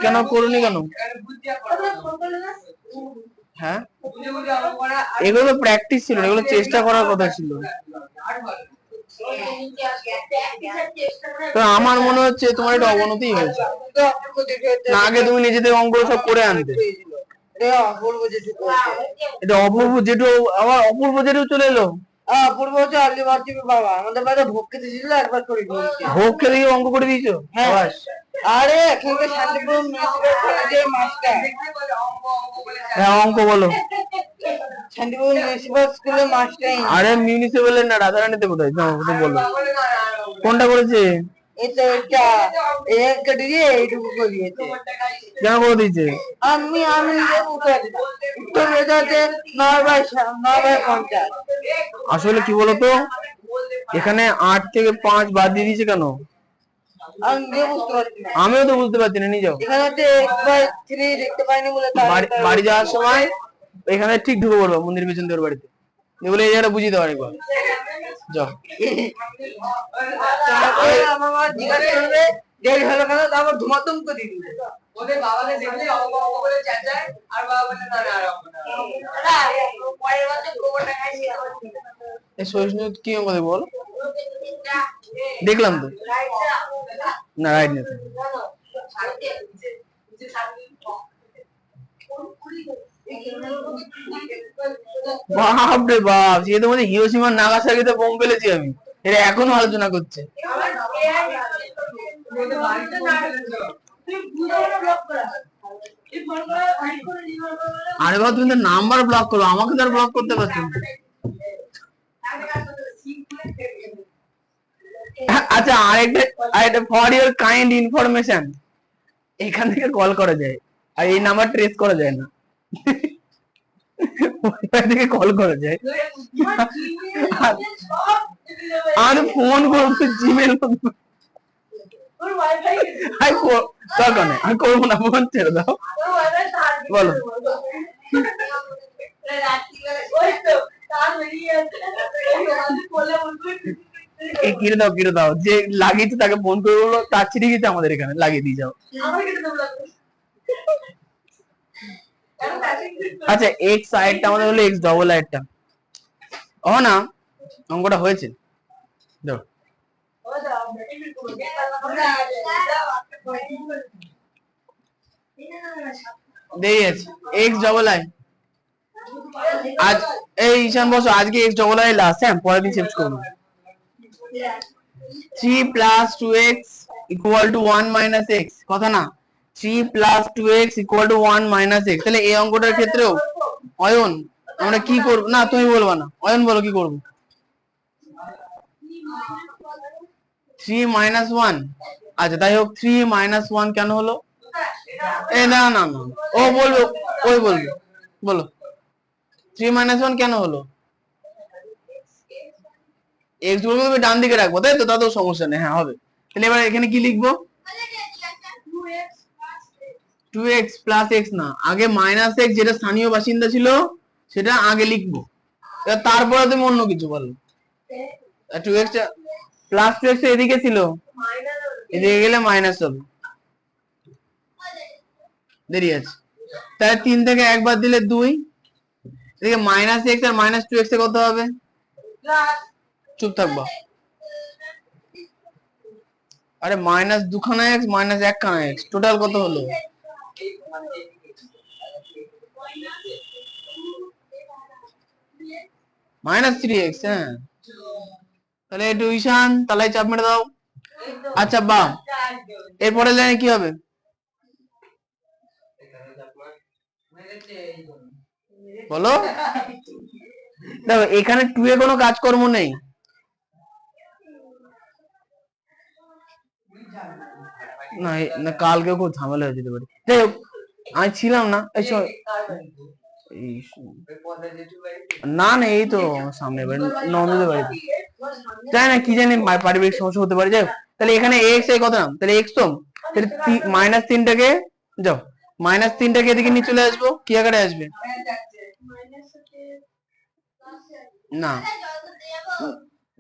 S1: কেন করুনি কেন? হ্যাঁ, এগুলো তো প্র্যাকটিস ছিল, এগুলো চেষ্টা করার কথা ছিল। তো আমার মনে হচ্ছে তোমার এটা অবনতি হয়েছে, না আগে তুমি নিজেদের অঙ্ক সব করে আনতে। এটা অপূর্ব জেঠু, আবার অপূর্ব জেঠু চলে এলো।
S2: অপূর্ব হচ্ছে বাবা, আমাদের বাড়িতে ভোগ খেতে ছিল, একবার করে দিয়েছে।
S1: ভোগ খেলে অঙ্ক করে দিয়েছো?
S2: হ্যাঁ। আরে এখানে শান্তিপুর মিউনিসিপ্যাল কলেজে মাস্টার।
S1: হ্যাঁ, অঙ্ক বলো।
S2: শান্তিপুর মিউনিসিপ্যাল স্কুলে মাস্টার।
S1: আরে মিউনিসিপ্যাল না, রাধারানীতে কোথায়? তুমি বলো কোনটা করেছে?
S2: এটা এটা এক কেটে দিয়ে এইটুকু করে দিয়েছে।
S1: কেন করে দিয়েছে?
S2: আমি নিজে উত্তর রেজাল্টে 9/50।
S1: আসলে কি বলতো, এখানে 8 থেকে 5 বাদ দিয়ে দিয়েছে কেন?
S2: আমি নিজে বুঝতে পারছি না।
S1: আমিও তো বুঝতে পারছি না, নিয়ে যাও।
S2: এখানে হচ্ছে x/3 দেখতে পাইনি বলে
S1: বাড়ি যাওয়ার সময় এখানে ঠিক ঢুকে পড়বো মন্দির পেছন দিয়ে, ওর বাড়িতে এগুলো এই জায়গাটা বুঝিয়ে দাও একবার। যাও।
S2: তারপরে আমার মা জিজ্ঞাসা করবে দেরি হলো কেন, তারপর ধুমাতুম করে দিবি। ওদের বাবাকে দেখলে অবাক করে চেঁচায়, আর বাবা বলে না না পরের বছর গোবরটা খাইছি।
S1: এই সহিষ্ণু কি অঙ্ক দেবো বলো? দেখলাম তো না, রাইট নেই। বাপ রে বাপ, সে তো মানে হিরোশিমা নাগাসাকিতে বোম ফেলেছি আমি, এটা এখনো আলোচনা করছে। আরে বাবা, তুমি তো নাম্বার ব্লক করো, আমাকে তো আর ব্লক করতে পারছো না। আচ্ছা, আরেকটা ফর ইউর কাইন্ড ইনফরমেশন, এখান থেকে কল করা যায় আর এই নাম্বার ট্রেস করা যায় না, ওইখান থেকে কল করা যায়। আর ফোন করতে জিমেল দরকার নেই, আমি করবো না, ফোন ছেড়ে দাও। বলো। কিনে দাও, কিনে দাও, যে লাগিয়েছে তাকে ফোন করে বলো তার ছিঁড়ে গেছে, আমাদের এখানে লাগিয়ে দিয়ে যাও। আচ্ছা, এক্স সাইডটা আমাদের হলো এক্স ডবল আইডটা, ও না অঙ্কটা হয়েছে দাও। দেই আছে এক্স ডবল আই, আজ এই ঈশান বসো, আজকে এক্স ডবল আই লাস্ট, হ্যাঁ পরের দিন শিফট করবো। 3 plus 2x equal to 1 minus x, কথা না, 3 plus 2x equal to 1 minus x, তাহলে এই অঙ্কটার ক্ষেত্রেও অয়ন আমরা কি করব? না তুমি বলবা না, অয়ন বলো কি করব। 3 minus 1, আচ্ছা তাই হোক, 3 minus 1 কেন হলো? এ না না না, ও বলবো, ওই বলবো, বলো 3 minus 1 কেন হলো? x গুলো আমি ডান দিকে রাখবো, তাই তো, তাতেও সমস্যা নেই, হ্যাঁ হবে। তাহলে এবার এখানে কি লিখবো? 2x plus x না, আগে মাইনাস x যেটা স্থানীয় বাসিন্দা ছিল সেটা আগে লিখবো, তারপরে তুমি অন্য কিছু বলো। 2x প্লাস 2x এদিকে ছিল, এদিকে গেলে মাইনাস হবে, দেরি আছে। তাহলে 3 থেকে একবার দিলে 2, এদিকে মাইনাস x আর মাইনাস 2x এ কত হবে? চুপ থাকবা, আরে মাইনাস দুখানা x মাইনাস একখানা x, টোটাল কত হলো? মাইনাস 3x, হ্যাঁ। তাহলে একটু ঈশান তালাই চাপ মেরে দাও। আচ্ছা বাহ, এরপরে লাইনে কি হবে? বলো। দেখো এখানে 2 এ কোনো কাজকর্ম নেই, না না কালকেও খুব ঝামেলা হয়ে যেতে পারে, যাই হোক আমি ছিলাম না এই না না, এই তো সামনে বাড়ি, নন্দদের বাড়িতে, জানি না কি জানি পারিবারিক সমস্যা হতে পারে, যাই হোক। তাহলে এখানে এক্স এর কত নাম, তাহলে এক্স তো, তাহলে মাইনাস 3টাকে যাও, মাইনাস 3টাকে এদিকে নিয়ে চলে আসবো, কি আকারে আসবে? না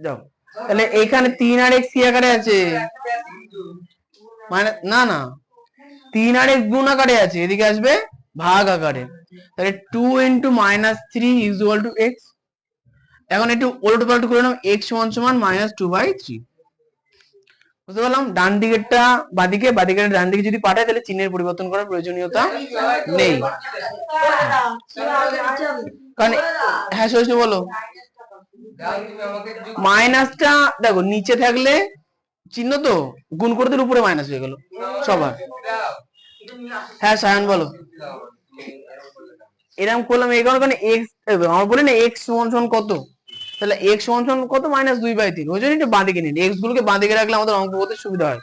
S1: যাও, তাহলে এখানে 3 আর x কি আকারে আছে? মানে না না, 3 আর x গুণ আকারে আছে, এদিকে আসবে ভাগ আকারে, তাহলে 2 into minus 3 is equal to x। এখন একটু উল্টো পাল্টা করে নাও, x সমান সমান -2/3, বুঝতে পারলাম? ডান দিকেরটা বাদিকে, বাদিকের ডান দিকে যদি পাঠায় তাহলে চিহ্নের পরিবর্তন করার প্রয়োজনীয়তা নেই, কারণ হ্যাঁ সহিষ্ণু বলো। মাইনাসটা দেখো নিচে থাকলে চিহ্ন তো গুণ করে দিলে উপরে মাইনাস হয়ে গেল সবার, হ্যাঁ সায়ন বলো। এরকম করলাম এই কারণে এক্স, আমার বলি না এক্স সমান সমান কত, তাহলে এক্স সমান সমান কত? -2/3, ওই জন্য একটু বাঁদিকে নিন, এক্স গুলোকে বাঁদিকে রাখলে আমাদের অঙ্ক করতে সুবিধা হয়,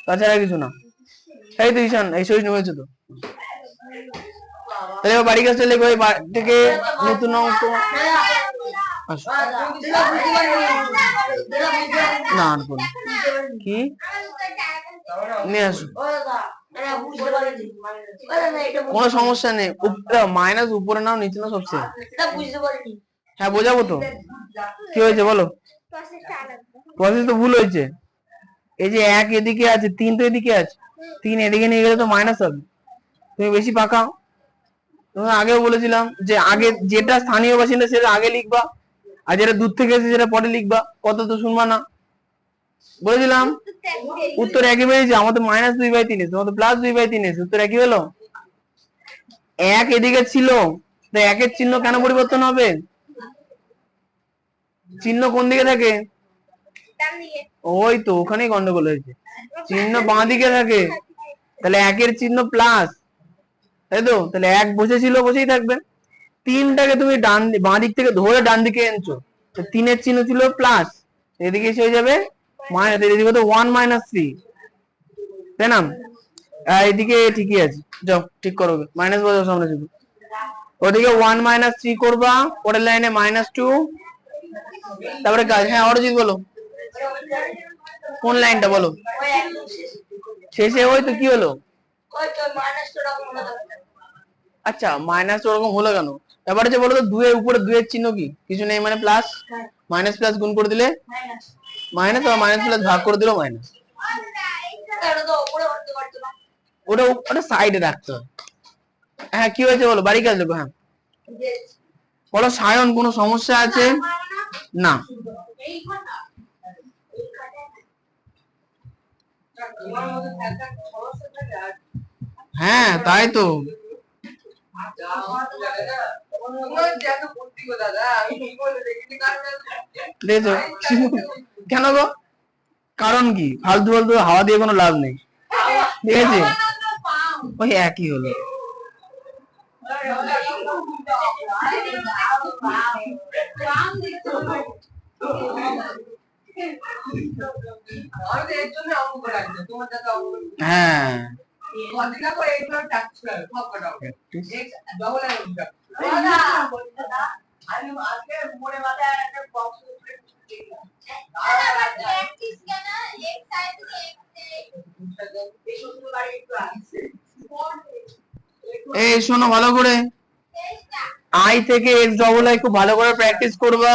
S1: তাছাড়া কিছু না। এই তো ঈশান, এই সহিষ্ণু হয়েছে তো, তাহলে বাড়ি কাছে লেখো, এই থেকে নতুন অঙ্ক না কি নিয়ে আসো, কোনো সমস্যা নেই, মাইনাস উপরে নাও নিচে নাও সবচেয়ে হ্যাঁ বোঝাবো তো, কি হয়েছে বলো? প্রসেস তো ভুল হয়েছে। এই যে 1 এদিকে আছে, 3 তো এদিকে আছে, 3 এদিকে নিয়ে গেলে তো মাইনাস হবে। তুমি বেশি পাকাও। তোমাকে আগেও বলেছিলাম যে আগে যেটা স্থানীয় বাসিন্দা সেটা আগে লিখবা, আর যেটা দূর থেকে এসে সেটা পরে লিখবা। কত তো শুনবা না, বলেছিলাম। উত্তর একই বেরিয়েছে, আমাদের -2/3 এসে, তোমাদের +2/3 এসে, উত্তর একই হলো। 1 এদিকে ছিল, তো 1-এর চিহ্ন কেন পরিবর্তন হবে? চিহ্ন কোন দিকে থাকে? ওই তো ওখানেই গন্ডগোল হয়েছে, চিহ্ন বাঁ দিকে থাকে, তাহলে 1-এর চিহ্ন প্লাস, তাই তো? তাহলে 1 বসেছিল, বসেই থাকবে। 3টাকে তুমি বাঁ দিক থেকে ধরে ডান দিকে এনেছো, তো 3-এর চিহ্ন ছিল প্লাস, এদিকে এসে হয়ে যাবে মাইনাস, এদিকে তো 1 - 3, তাই না? এদিকে ঠিকই আছে, যাও ঠিক করো, মাইনাস বসাও সামনে শুধু। ওদিকে 1 - 3 করবা, পরের লাইনে -2, তারপরে কাজ। হ্যাঁ অরিজিৎ বলো, কোন লাইনটা বলো? শেষে ওই তো কি হলো? আচ্ছা মাইনাস ওরকম হলো কেন? এবারে যে বলো তো 2 এর উপরে 2 এর চিহ্ন কি? কিছু নেই মানে প্লাস, মাইনাস প্লাস গুণ করে দিলে মাইনাস, আর মাইনাস প্লাস ভাগ করে দিলেও মাইনাস। ওটা ওটা সাইডে রাখতে হয়। হ্যাঁ কি হয়েছে বলো, বাড়ি কাজ দেখো। হ্যাঁ বলো সায়ন, কোনো সমস্যা আছে? না। হ্যাঁ তাই তো, কেন গো? কারণ কি? ফালতু ফালতু হাওয়া দিয়ে কোনো লাভ নেই, ঠিক আছে? ওই একই হলো। হ্যাঁ এই শোনো ভালো করে, আই থেকে x খুব ভালো করে প্র্যাকটিস করবা।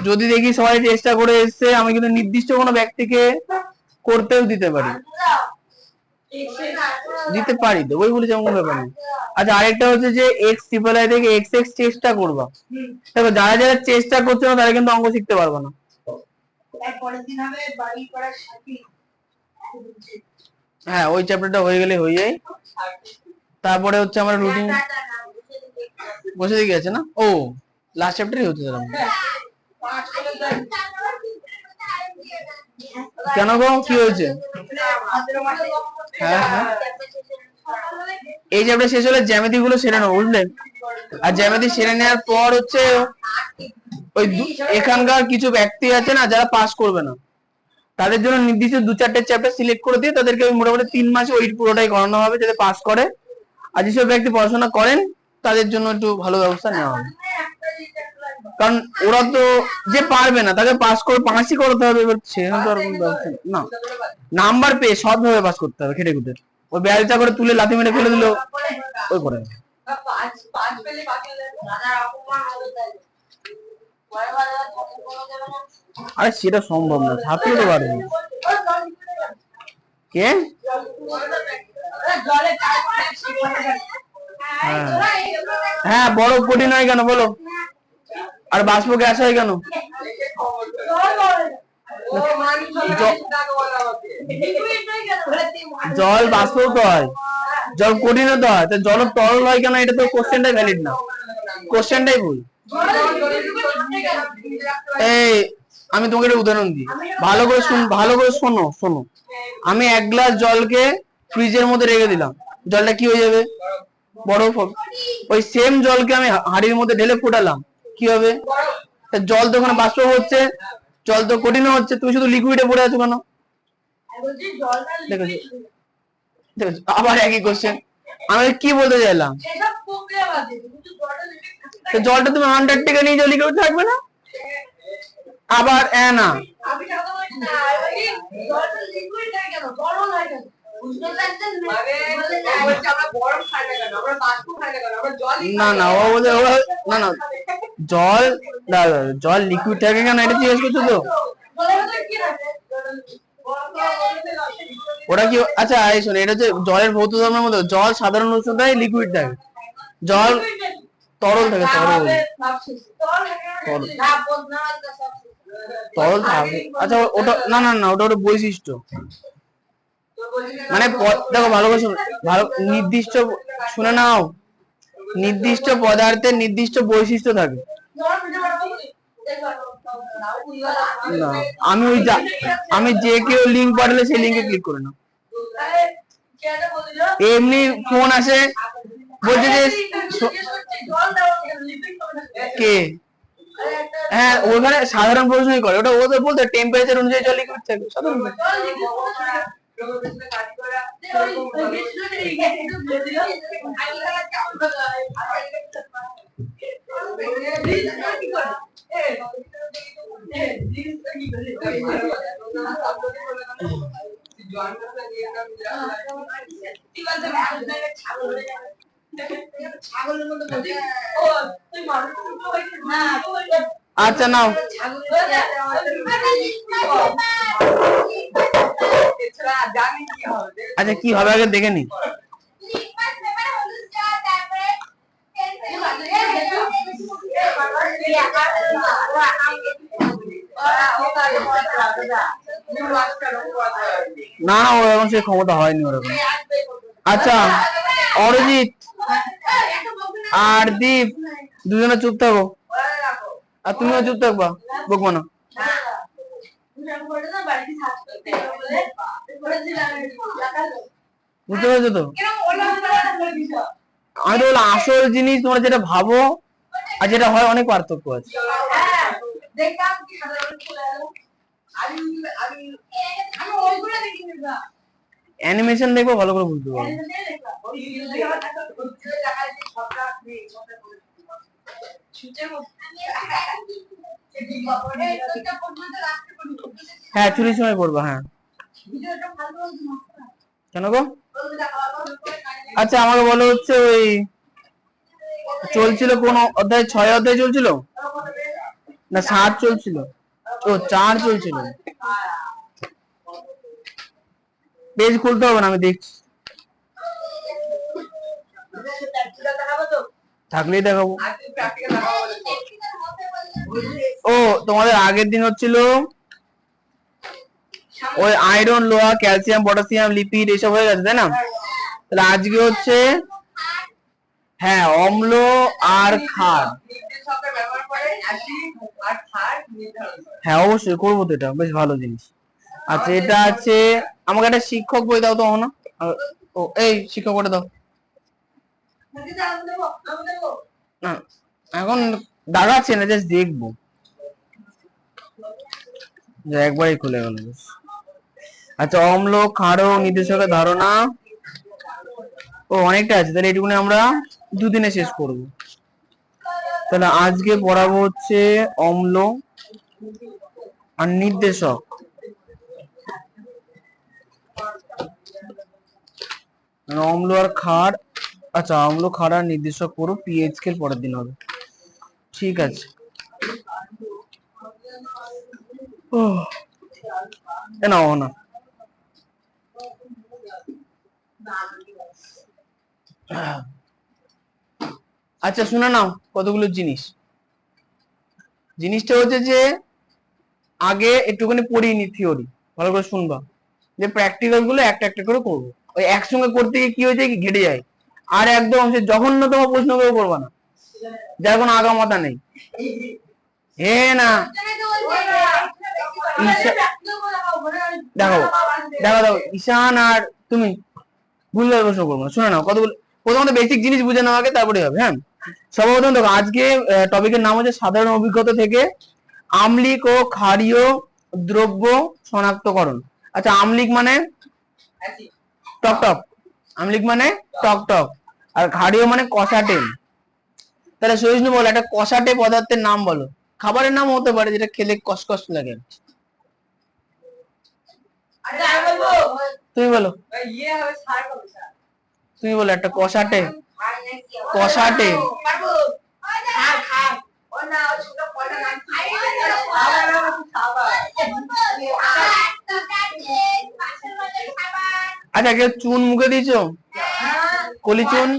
S1: যদি দেখি সবাই চেষ্টা করে এসছে, আমি কিন্তু নির্দিষ্ট কোনো ব্যক্তিকে করতেও দিতে পারি, তো ওই বলে যেমন ব্যাপার নেই। আচ্ছা আরেকটা হচ্ছে যে x∼i থেকে x চেষ্টা করবা। দেখো যারা যারা চেষ্টা করছে না তারা কিন্তু অঙ্ক শিখতে পারবে না। হ্যাঁ ওই চ্যাপ্টারটা হয়ে গেলে হয়ে যায়। তারপরে হচ্ছে আমরা রুটিন বসে দিকে আছে না, ও লাস্ট চ্যাপ্টারই হচ্ছে তার। কেন গো কি হয়েছে? হ্যাঁ হ্যাঁ এই চ্যাপ্টার শেষ হলে জ্যামিতি গুলো সেরে নেবো, বুঝলে? আর জ্যামিতি সেরে নেওয়ার পর হচ্ছে ওই এখানকার কিছু ব্যক্তি আছে না যারা পাস করবে না, তাদের জন্য নির্দিষ্ট 2-4টে চ্যাপ্টার সিলেক্ট করে দিয়ে তাদেরকে মোটামুটি 3 মাসে ওই পুরোটাই করানো হবে যাতে পাস করে। আর যেসব ব্যক্তি পড়াশোনা করেন তাদের জন্য একটু ভালো ব্যবস্থা নেওয়া হবে, কারণ ওরা তো যে পারবে না তাকে পাস করে পাসই করতে হবে। এবার সেরকম তো আর কোনো ব্যবস্থা না, নাম্বার পেয়ে সবভাবে পাস করতে হবে খেটে খুঁটে। ওই বেলচা করে তুলে লাথি মেরে ফেলে দিল ওই করে। আরে সেটা সম্ভব না, ছাত্র তো পারবে না। কে? হ্যাঁ বরফ কঠিন হয় কেন বলো, আর বাষ্প গ্যাস হয় কেন? জল বাষ্প তো হয়, জল কঠিন তো হয়, তো জল তরল হয় কেন? এটা তো কোশ্চেনটাই ভ্যালিড না, কোশ্চেনটাই ভুল। এই আমি তোমাকে একটা উদাহরণ দিই, ভালো করে শোনো। আমি 1 গ্লাস জলকে ফ্রিজের মধ্যে রেখে দিলাম, জলটা কি হয়ে যাবে? বরফ হবে। ওই সেম জলকে আমি হাঁড়ির মধ্যে ঢেলে ফুটালাম, কি হবে? জল তো ওখানে বাষ্প হচ্ছে, জল তো কঠিন হচ্ছে, তুমি শুধু লিকুইডে পড়ে আছো কেন? দেখেছো আবার একই কোশ্চেন। আমি কি বলতে চাইলাম, জলটা তুমি আন্টার্কটিকা নিয়ে যাও, লিকুইড থাকবে না? আবার না না না ও বলে না না জল জল লিকুইড থাকে কেন এটা জিজ্ঞেস করছো তো? ওটা কি, আচ্ছা এই শোনো, এটা হচ্ছে জলের ভৌত ধর্মের মধ্যে জল সাধারণ উষ্ণতায় লিকুইড থাকে, জল তরল থাকে, তরল তরল তরল থাকে। আচ্ছা ওটা না না না, ওটা ওটা বৈশিষ্ট্য, মানে দেখো ভালো করে শোনো, ভালো নির্দিষ্ট শুনে নাও, নির্দিষ্ট পদার্থের নির্দিষ্ট বৈশিষ্ট্য থাকে। না আমি যে কেউ লিঙ্ক পাঠালে সেই লিঙ্কে ক্লিক করে না, এমনি ফোন আসে বলছে যে কে, হ্যাঁ ওখানে সাধারণ প্রশ্নই করে, ওটা ওদের বলতে টেম্পারেচার অনুযায়ী জল লিকুইড থাকে সাধারণ। আচ্ছা নাও, আচ্ছা কি হবে আগে দেখে নি। না না ওরকম সে ক্ষমতা হয়নি ওরকম। আচ্ছা অরিজিৎ আর দীপ দুজনে চুপ থাকো, আর তুমিও চুপ থাকবা, বকবো না। বুঝতে পেরেছো তো? আমি তো বললাম আসল জিনিস তোমরা যেটা ভাবো আর যেটা হয় অনেক পার্থক্য আছে। অ্যানিমেশন দেখবো ভালো করে বুঝতে পারবো। হ্যাঁ চুরির সময় পড়বো, হ্যাঁ কেন গো? আচ্ছা আমাকে বলো হচ্ছে ওই চলছিল কোন অধ্যায়, 6 অধ্যায় চলছিল না 7 চলছিল? ও 4 চলছিল। পেজ খুলতে হবে না, আমি দেখছি, থাকলেই দেখাবো। ও তোমাদের আগের দিন হচ্ছিল ওই আয়রন, লোহা, ক্যালসিয়াম, পটাশিয়াম, লিপিড এসব হয়ে গেছে তাই না? তাহলে আজকে হচ্ছে হ্যাঁ অম্ল আর ক্ষার। হ্যাঁ অবশ্যই করবো তো, এটা বেশ ভালো জিনিস। আচ্ছা এটা আছে, আমাকে একটা শিক্ষক বই দাও তো না, ও এই শিক্ষক বইটা দাও না, এখন দাগাচ্ছে না, জাস্ট দেখবো, একবারই খুলে গেল। আচ্ছা অম্ল ক্ষারক নির্দেশকের ধারণা, ও অনেকটা আছে, তাহলে এটুকুনি আমরা দুদিনে শেষ করব। তাহলে আজকে পড়াবো হচ্ছে অম্ল আর নির্দেশক। অম্ল আর ক্ষার, আচ্ছা অম্ল ক্ষার আর নির্দেশক পুরো পিএইচ স্কেল পরের দিন হবে, ঠিক আছে। নাও না, আচ্ছা শুনে নাও কতগুলো জিনিস। জিনিসটা হচ্ছে যে আগে একটুখানি পড়িনি থিওরি, ভালো করে শুনবা, যে প্র্যাকটিক্যাল গুলো একটা একটা করে করবো, ওই একসঙ্গে করতে গিয়ে কি হয়ে যায়, কি ঘেটে যায়, আর একদম সে জঘন্যতম প্রশ্ন করে করবা না, যার কোনো আগামাথা নেই। হে না দেখো দেখো দেখো ঈশান আর তুমি ভুলভাবে প্রশ্ন করবো না, শুনে নাও কতগুলো, প্রথমত বেসিক জিনিস বুঝে নেওয়া আগে তারপরে হবে। হ্যাঁ সর্বপ্রথম দেখো আজকে টপিকের নাম হচ্ছে সাধারণ অভিজ্ঞতা থেকে আম্লিক ও ক্ষারীয় দ্রব্য শনাক্তকরণ। আচ্ছা আম্লিক মানে টক টক, আম্লিক মানে টক টক, আর ক্ষারীয় মানে কষাটে। তাহলে সহিষ্ণু বলো একটা কষাটে পদার্থের নাম বলো, খাবারের নাম হতে পারে যেটা খেলে কসকস লাগে। তুমি বলো, তুমি বলো একটা কষাটে, কষাটে আচ্ছা, কেউ চুন মুখে দিয়েছো? কলি চুন?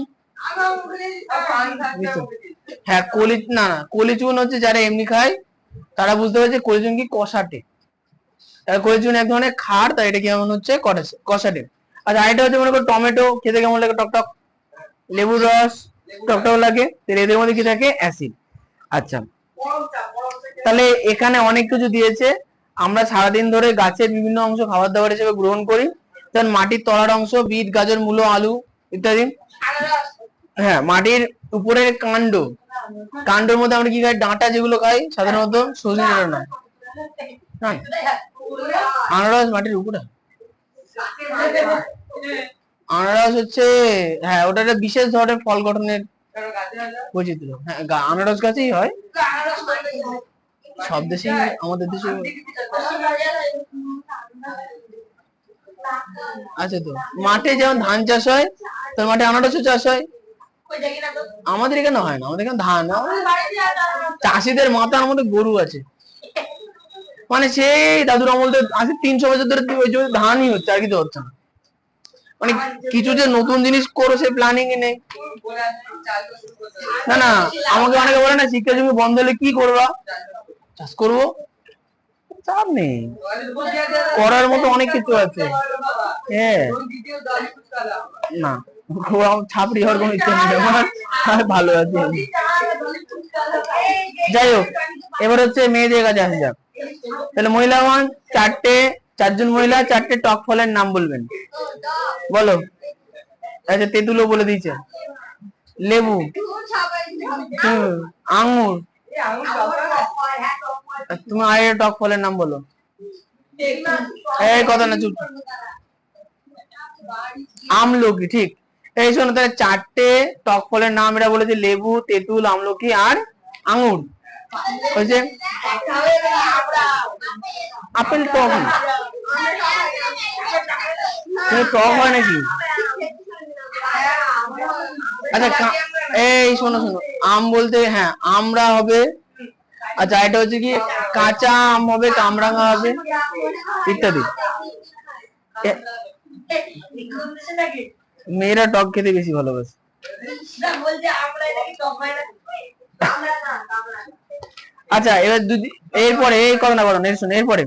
S1: হ্যাঁ, কলি চুন হচ্ছে যারা এমনি খায় তারা বুঝতে পারছে কলি চুন কি কষাটে। কলি চুন এক ধরনের খার, তাই এটা কেমন হচ্ছে কষাটে। আচ্ছা, এটা হচ্ছে মনে করো টমেটো খেতে কেমন লাগে, টক টক। লেবুর রস টক টক লাগে, তাহলে এদের মধ্যে কি থাকে? অ্যাসিড। আচ্ছা, তাহলে এখানে অনেক কিছু দিয়েছে। আমরা সারাদিন ধরে গাছের বিভিন্ন অংশ খাবার দাবার হিসেবে গ্রহণ করি, যেমন মাটির তলার অংশ, বিট, গাজর, মূলো, আলু ইত্যাদি। হ্যাঁ, মাটির উপরের কাণ্ডের মধ্যে আমরা কি খাই? ডাঁটা যেগুলো খাই সাধারণত, সজনে ডাঁটা নয়। আনারস মাটির উপরে। আনারস হচ্ছে, হ্যাঁ, ওটা একটা বিশেষ ধরনের ফল গঠনের বৈচিত্র্য। হ্যাঁ, আনারস গাছেই হয় সব দেশেই, আমাদের দেশে। আচ্ছা, তো মাঠে যেমন ধান চাষ হয়, তোর মাঠে আনারসও চাষ হয়। আমাদের এখানে হয় না, আমাদের এখানে ধান। চাষিদের মাথার মধ্যে গরু আছে, মানে সেই দাদুর আমল থেকে আজ 300 বছর ধরে ওই জন্য ধানই হচ্ছে, আর কিছু হচ্ছে না। মানে কিছু যে নতুন জিনিস করো সে প্ল্যানিং এ নেই। না না, আমাকে অনেকে বলে না শিক্ষা জমি বন্ধ হলে কি করবা? চাষ করবো। চাপ নেই, করার মতো অনেক কিছু আছে। হ্যাঁ, না, ছাপড়ি হওয়ার কোনো ইচ্ছা নেই আমার, ভালো আছি। যাই হোক, এবার হচ্ছে মেয়েদের কাছে আসা যাক। তাহলে মহিলাগণ চারজন মহিলা 4টে টক ফলের নাম বলবেন, বলো। আচ্ছা, তেঁতুলও বলে দিয়েছে, লেবু, আঙ্গুর। তুমি আর টক ফলের নাম বলো। এই কথা না, চুপ। আমলকি, ঠিক। এই শোনো, তাহলে 4টে টক ফলের নাম এরা বলেছে, লেবু, তেঁতুল, আমলকি আর আঙ্গুর। হয়েছে। আপেল টক না, টক হয় নাকি? আচ্ছা, এই শোনো, আম বলতে, হ্যাঁ, আমরা হবে। আচ্ছা, এটা হচ্ছে কি, কাঁচা আম হবে, কামরাঙা হবে ইত্যাদি। মেয়েরা টক খেতে বেশি ভালোবাসে। আচ্ছা, এবার এরপরে এই কথা না বলো, এরপরে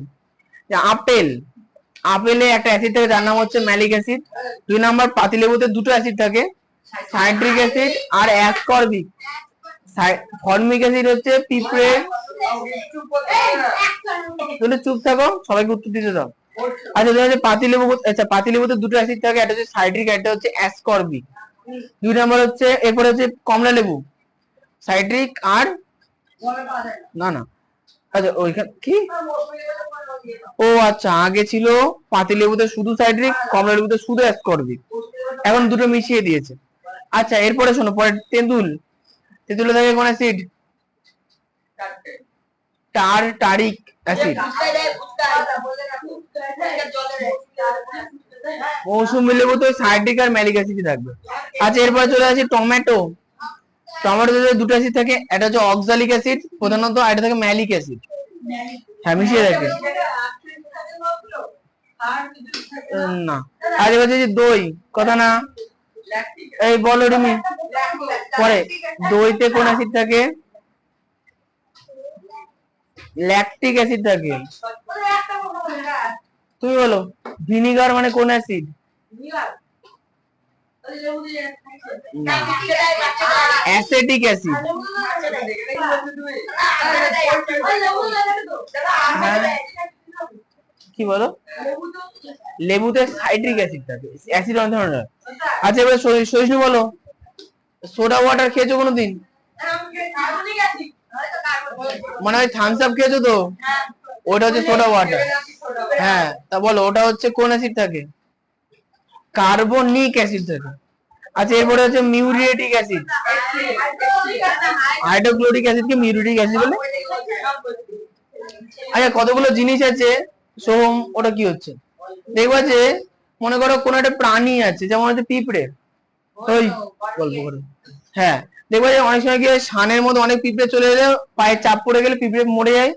S1: আপেলে একটা অ্যাসিড থাকে যার নাম হচ্ছে ম্যালিক অ্যাসিড। 2 নাম্বার, পাতিলেবুতে 2টো অ্যাসিড থাকে, সাইট্রিক অ্যাসিড আর অ্যাসকর্বিক। ফর্মিক অ্যাসিড হচ্ছে পিঁপড়ে। তুমি চুপ থাকো, সবাইকে উত্তর দিতে দাও। আচ্ছা, পাতিলেবুতে 2টো অ্যাসিড থাকে, একটা হচ্ছে সাইট্রিক, একটা হচ্ছে অ্যাসকর্বিক। 2 নাম্বার হচ্ছে, এরপরে হচ্ছে কমলা লেবু, সাইট্রিক আর না। আচ্ছা, ওইখানে কি? ও আচ্ছা, আগে ছিল পাতিলেবুতে শুধু সাইট্রিক, কমলা লেবুতে শুধু অ্যাসকর্বিক, এখন দুটো মিশিয়ে দিয়েছে। আচ্ছা, এরপরে শোনো, পরে তেঁতুলে থাকে কোন অ্যাসিড? টারিক অ্যাসিড। মৌসুমী লেবুতে সাইট্রিক আর ম্যালিক অ্যাসিড থাকবে। আচ্ছা, এরপরে চলে আসি টমেটোতে 2টো অ্যাসিড থাকে, একটা হচ্ছে অক্সালিক অ্যাসিড প্রধানত, আর একটা থাকে ম্যালিক অ্যাসিড। হ্যাঁ, মিশিয়ে থাকে না। আর এবার হচ্ছে দই, কথা না, এই বলো তুমি। পরে দইতে কোন অ্যাসিড থাকে? ল্যাকটিক অ্যাসিড থাকে। তুমি বলো, ভিনিগার মানে কোন অ্যাসিড? Acetic acid. কি বলো? লেবুতে সাইট্রিক অ্যাসিড থাকে, অ্যাসিড অনেক ধরনের। আচ্ছা, এবার সহিষ্ণু বলো, সোডা ওয়াটার খেয়েছো কোনোদিন? মানে ওই থামস আপ খেয়েছো তো, ওটা হচ্ছে সোডা ওয়াটার। হ্যাঁ, তা বলো, ওটা হচ্ছে কোন অ্যাসিড থাকে? কার্বনিক অ্যাসিড থাকে। আচ্ছা, এরপরে হচ্ছে মিউরিয়েটিক অ্যাসিড। হাইড্রোক্লোরিক অ্যাসিডকে মিউরিয়েটিক অ্যাসিড বলে। আচ্ছা, কতগুলো জিনিস আছে সোহম, ওটা কি হচ্ছে দেখবা, যে মনে করো কোন একটা প্রাণী আছে, যেমন হচ্ছে পিঁপড়ে, ওই গল্প করে, হ্যাঁ, দেখবো যে অনেক সময় কি হয়, সানের মধ্যে অনেক পিঁপড়ে চলে এলে পায়ে চাপ পড়ে গেলে পিঁপড়ে মরে যায়,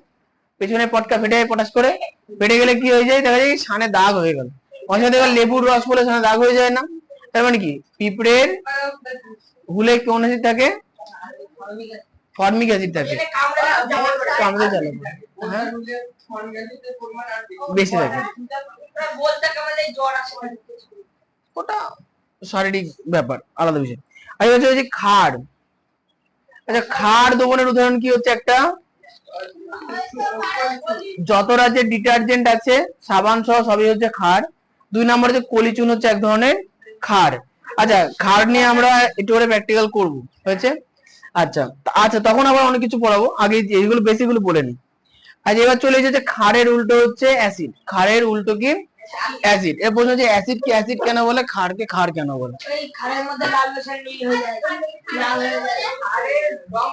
S1: পেছনে পটকা ফেটে যায়, পটাশ করে ফেটে গেলে কি হয়ে যায়, দেখা যায় সানে দাগ হয়ে গেল। অনেক সময় দেখবে লেবুর রস পড়লে সানে দাগ হয়ে যায় না, তার মানে কি পিঁপড়ের হুলে কোন অ্যাসিড থাকে, ফর্মিক অ্যাসিড থাকে, কামড়ে জ্বালা করে। হ্যাঁ বেশি থাকে, ওটা শারীরিক ব্যাপার, আলাদা বিষয়। আর হচ্ছে খাড়। আচ্ছা, খাড় দমনের উদাহরণ কি হচ্ছে, একটা যত রাজ্যের ডিটারজেন্ট আছে সাবান সহ সবই হচ্ছে খাড়। 2 নম্বর হচ্ছে কলিচুন, হচ্ছে এক ধরনের খাড়। আচ্ছা, খাড় নিয়ে আমরা একটু করে প্র্যাকটিক্যাল করবো, হয়েছে? আচ্ছা আচ্ছা, তখন আবার অনেক কিছু পড়াবো, আগে এইগুলো বেসিকগুলো বলে নিই। আচ্ছা, এবার চলে এসেছে খাড়ের উল্টো হচ্ছে অ্যাসিড। খাড়ের উল্টো কি? অ্যাসিড। এর প্রশ্ন হচ্ছে অ্যাসিড কি অ্যাসিড কেন বলে, খাড়কে খাড় কেন বলে?
S2: এই খারের মধ্যে লাল মেশান নীল হয়ে যায়, লাল হয়ে যায় খারের রং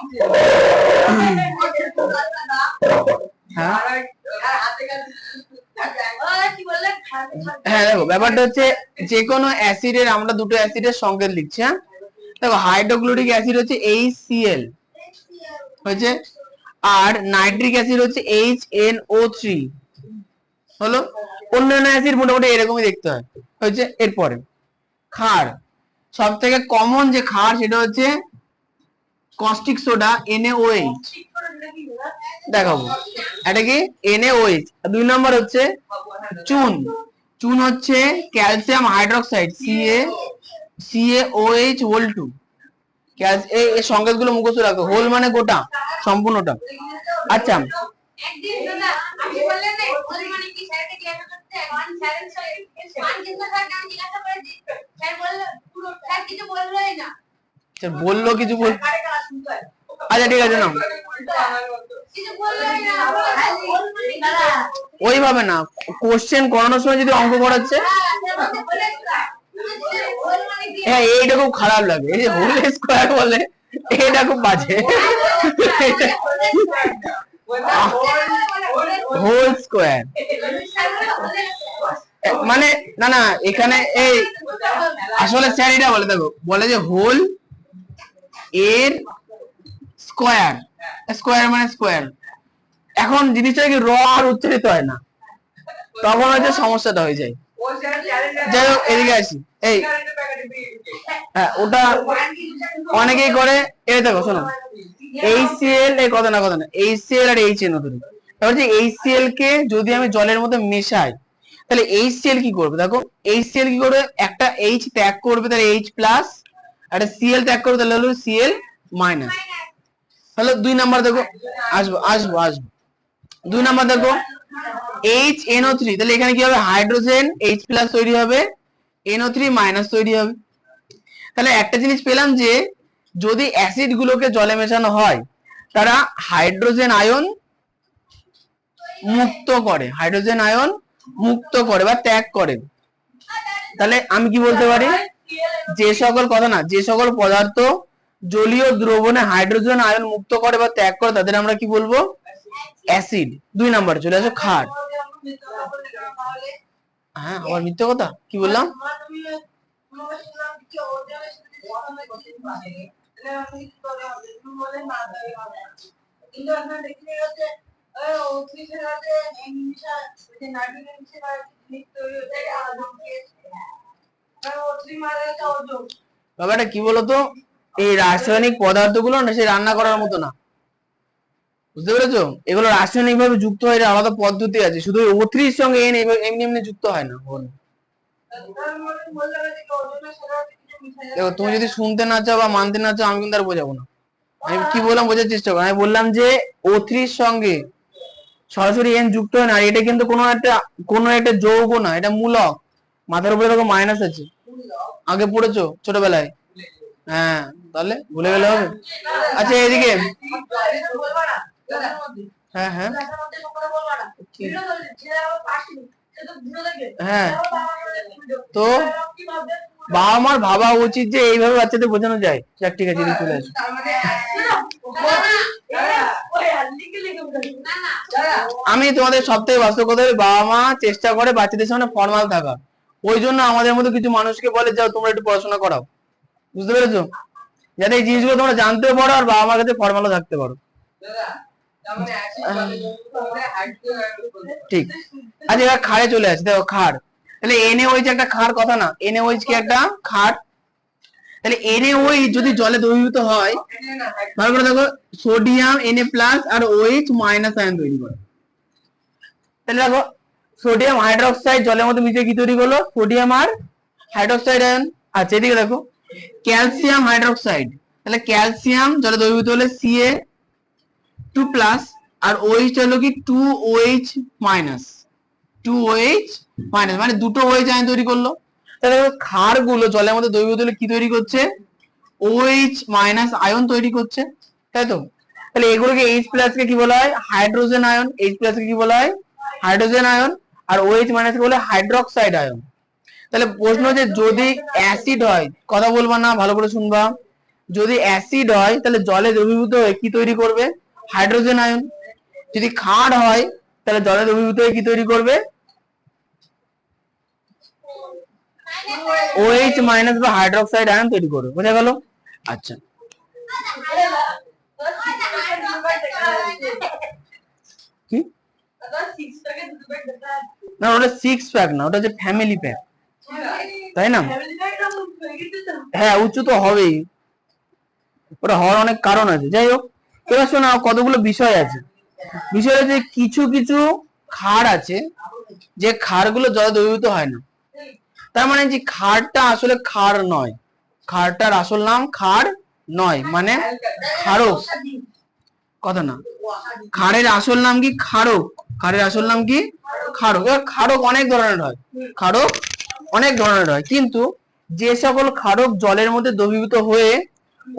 S1: হ্যাঁ
S2: কি বললেন?
S1: হ্যাঁ, দেখো ব্যাপারটা হচ্ছে যে কোনো অ্যাসিডের আমরা দুটো অ্যাসিডের সংকেত লিখছি। হ্যাঁ দেখো, হাইড্রোক্লোরিক অ্যাসিড হচ্ছে HCl হয়েছে, আর নাইট্রিক অ্যাসিড হচ্ছে HNO3 হলো। অন্যান্য অ্যাসিড মোটামুটি এরকমই দেখতে হয়, হয়েছে। এরপরে ক্ষার, সব থেকে কমন যে ক্ষার সেটা হচ্ছে কস্টিক সোডা, NaOH। দেখাবো এটা কি, NaOH। 2 নম্বর হচ্ছে চুন। চুন হচ্ছে ক্যালসিয়াম হাইড্রোক্সাইড, CaOH হোল 2। এই সংকেতগুলো মুখস্থ রাখো, হোল মানে গোটা, সম্পূর্ণটা। আচ্ছা,
S2: একদিন দাদা আপনি বললেন না হোল মানে কি, স্যারকে জিজ্ঞাসা করতে স্যার কিন্তু স্যারকে আমি জিজ্ঞাসা করেছি, স্যার বলল পুরো, স্যার কিছু বললোই না।
S1: বললো কিছু বল, আচ্ছা ঠিক আছে না,
S2: কিছু বললোই না, হোল মানে দাদা
S1: ওইভাবে না, কোশ্চেন করানোর সময় যদি অঙ্ক করাচ্ছে, হ্যাঁ এইটা খুব খারাপ লাগে, এই যে হোল স্কোয়ার বলে, এটা খুব বাজে। হোল স্কোয়ার মানে না না, এখানে এই আসলে স্যার এটা বলে, দেখো বলে যে হোল এর স্কোয়ার, স্কোয়ার মানে স্কোয়ার। এখন জিনিসটা কি র আর উচ্চারিত হয় না, তখন হচ্ছে সমস্যাটা হয়ে যায়। যাই হোক, এদিকে আসি। এই হ্যাঁ, ওটা অনেকেই করে। এই দেখো শোনো, HCl, এই কথা না HCl আর HNO ধরি, এবার যে HCl কে যদি আমি জলের মধ্যে মেশাই, তাহলে HCl কি করবে, দেখো HCl কি করবে, একটা H ত্যাগ করবে, তাহলে H প্লাস, একটা Cl ত্যাগ করবে, তাহলে হলো Cl মাইনাস। তাহলে 2 নাম্বার দেখো, আসবো আসবো আসবো 2 নাম্বার দেখো HNO3, তাহলে এখানে কি হবে, হাইড্রোজেন H প্লাস তৈরি হবে, NO3 মাইনাস তৈরি হবে। তাহলে একটা জিনিস পেলাম যে যদি অ্যাসিড গুলোকে জলে মেশানো হয়, তারা হাইড্রোজেন আয়ন মুক্ত করে, হাইড্রোজেন আয়ন মুক্ত করে বা ত্যাগ করে। তাহলে আমি কি বলতে পারি, যে সকল কথা না, যে সকল পদার্থ জলীয় দ্রবণে হাইড্রোজেন আয়ন মুক্ত করে বা ত্যাগ করে, তাদের আমরা কি বলবো, অ্যাসিড। 2 নাম্বার চলে আসো ক্ষার। হ্যাঁ, আবার মিথ্যে কথা কি বললাম, ব্যাপারটা কি বলতো, এই রাসায়নিক পদার্থগুলো না সে রান্না করার মতো না, বুঝতে পেরেছো? এগুলো রাসায়নিক ভাবে যুক্ত হয়, আলাদা পদ্ধতি আছে, শুধু O3 এর সঙ্গে এমনি এমনি যুক্ত হয় না। দেখো, তুমি যদি শুনতে না চাও বা মানতে না চাও, আমি কিন্তু আর বোঝাবো না। আমি কি বললাম বোঝার চেষ্টা করো, আমি বললাম যে O3 এর সঙ্গে সরাসরি N যুক্ত হয় না, আর এটা কিন্তু কোনো একটা যৌগ না, এটা মূলক। মাথার উপরে দেখো মাইনাস আছে, আগে পড়েছো ছোটবেলায়। হ্যাঁ, তাহলে ভুলে গেলে হবে। আচ্ছা এদিকে, হ্যাঁ হ্যাঁ হ্যাঁ, তো বাবা মার ভাবা উচিত যে এইভাবে বাচ্চাদের বোঝানো যায়। যাক ঠিক আছে, চলে আসো। আমি তোমাদের সব থেকে বাস্তব কথা বলি, বাবা মা চেষ্টা করে বাচ্চাদের সামনে ফর্মাল থাকা, ওই জন্য আমাদের মধ্যে কিছু মানুষকে বলে যাও তোমরা একটু পড়াশোনা করাও, বুঝতে পেরেছো? যাতে এই জিনিসগুলো তোমরা জানতেও পারো আর বাবা মার কাছে ফর্মালও থাকতে পারো। ঠিক আচ্ছা, এবার ক্ষারে চলে আসে। দেখো ক্ষার, তাহলে NaOH একটা ক্ষার কথা না, NaOH কি একটা ক্ষার। তাহলে NaOH যদি জলে দ্রবীভূত হয়, ভালো করে দেখো, সোডিয়াম Na+ আর OH মাইনাস আয়ন তৈরি করে। তাহলে দেখো, সোডিয়াম হাইড্রোক্সাইড জলের মধ্যে মিশে কি তৈরি করলো? সোডিয়াম আর হাইড্রোক্সাইড আয়ন। আচ্ছা, এদিকে দেখো, ক্যালসিয়াম হাইড্রোক্সাইড, তাহলে ক্যালসিয়াম জলে দ্রবীভূত হলে Ca2+ আর OH হলো কি 2OH মাইনাস, 2OH মাইনাস, মানে দুটো OH আয়ন তৈরি করলো। তাহলে ক্ষার গুলো জলের মধ্যে দ্রবীভূত হলে কি তৈরি করছে? OH মাইনাস আয়ন তৈরি করছে, তাই তো? তাহলে এগুলোকে H+ কে কি বলা হয়? Hydrogen ion. H+ কে কি বলা হয়? Hydrogen ion. আর OH মাইনাস কে বলে হাইড্রোক্সাইড আয়ন। তাহলে প্রশ্ন যে যদি অ্যাসিড হয়, কথা বলবা না, ভালো করে শুনবা, যদি অ্যাসিড হয় তাহলে জলে দ্রবীভূত হয়ে কি তৈরি করবে? Hydrogen ion. যদি ক্ষার হয় তাহলে জলে দ্রবীভূত হয়ে কি তৈরি করবে? OH মাইনাস বা হাইড্রোক্সাইড আয়ন তৈরি করবে। বোঝা গেল? আচ্ছা, কি না, ওটা 6 প্যাক না, ওটা যে ফ্যামিলি প্যাক, তাই না? হ্যাঁ, উচ্চ তো হবেই, ওটা হওয়ার অনেক কারণ আছে। যাই হোক, এবার শোনো, কতগুলো বিষয় আছে। বিষয় হচ্ছে কিছু কিছু ক্ষার আছে যে ক্ষারগুলো জলে দ্রবীভূত হয় না। তার মানে যে ক্ষারটা আসলে ক্ষার নয়, ক্ষারটার আসল নাম ক্ষার নয়, মানে ক্ষারক, কথা না। ক্ষারের আসল নাম কি? ক্ষারক। ক্ষারের আসল নাম কি? ক্ষারক। এবার ক্ষারক অনেক ধরনের হয়, ক্ষারক অনেক ধরনের হয়, কিন্তু যে সকল ক্ষারক জলের মধ্যে দ্রবীভূত হয়ে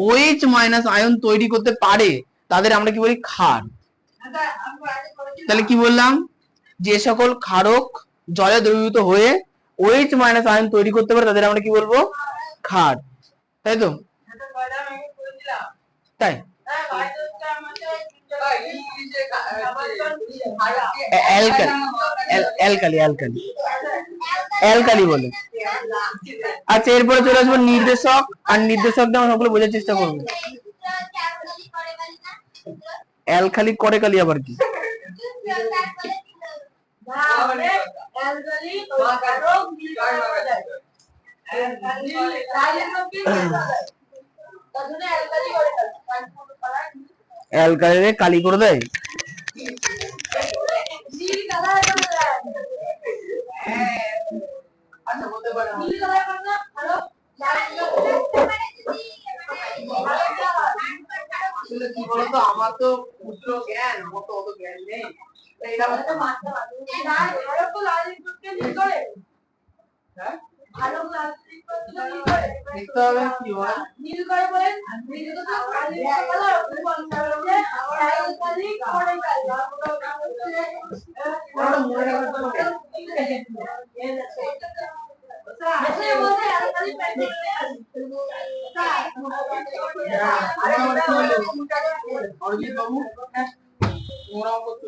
S1: OH মাইনাস আয়ন তৈরি করতে পারে তাদের আমরা কি বলি? ক্ষার। তাহলে কি বললাম? যে সকল ক্ষারক জলে দ্রবীভূত হয়ে OH মাইনাস আয়ন তৈরি করতে পারে তাদের আমরা কি বলবো? ক্ষার, তাই তো? তাই অ্যালকালি, অ্যালকালি, অ্যালকালি বলে। আচ্ছা, এরপরে চলে আসবো নির্দেশক, আর নির্দেশক দিয়ে আমরা সবগুলো বোঝার চেষ্টা করবো। অ্যালকালি করে কালি আবার কি? অ্যালকালি কালি করে দেয়। আসলে কি বলতো, আমার তো ক্ষুদ্র জ্ঞান, আমার তো অত জ্ঞান নেই। দেখতে হবে কি হয়। অরিজিৎ বাবু, ওরাও করতে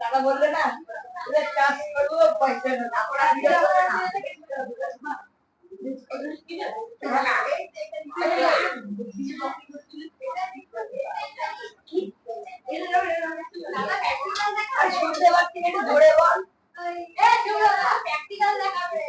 S2: দাদা বললে না কাজ করবো পয়সা না তারপর আর শুনতে পাচ্ছি একটু ধরে বল প্র্যাকটিক্যাল দেখাবে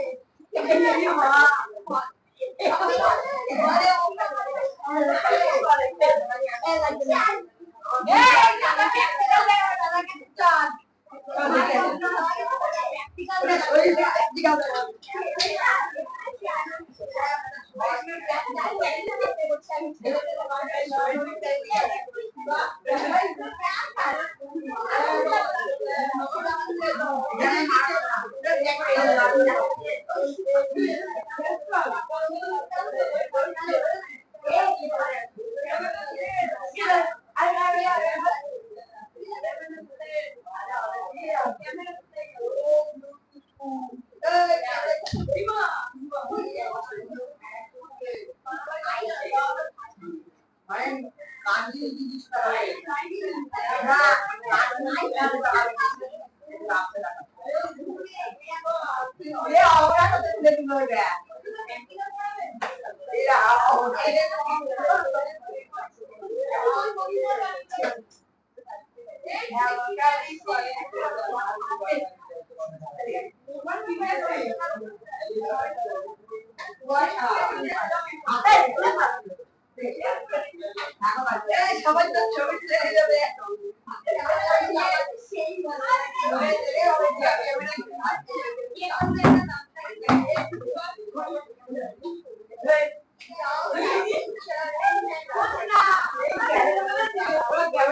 S2: সবাই তো ছবি তুলে যাবে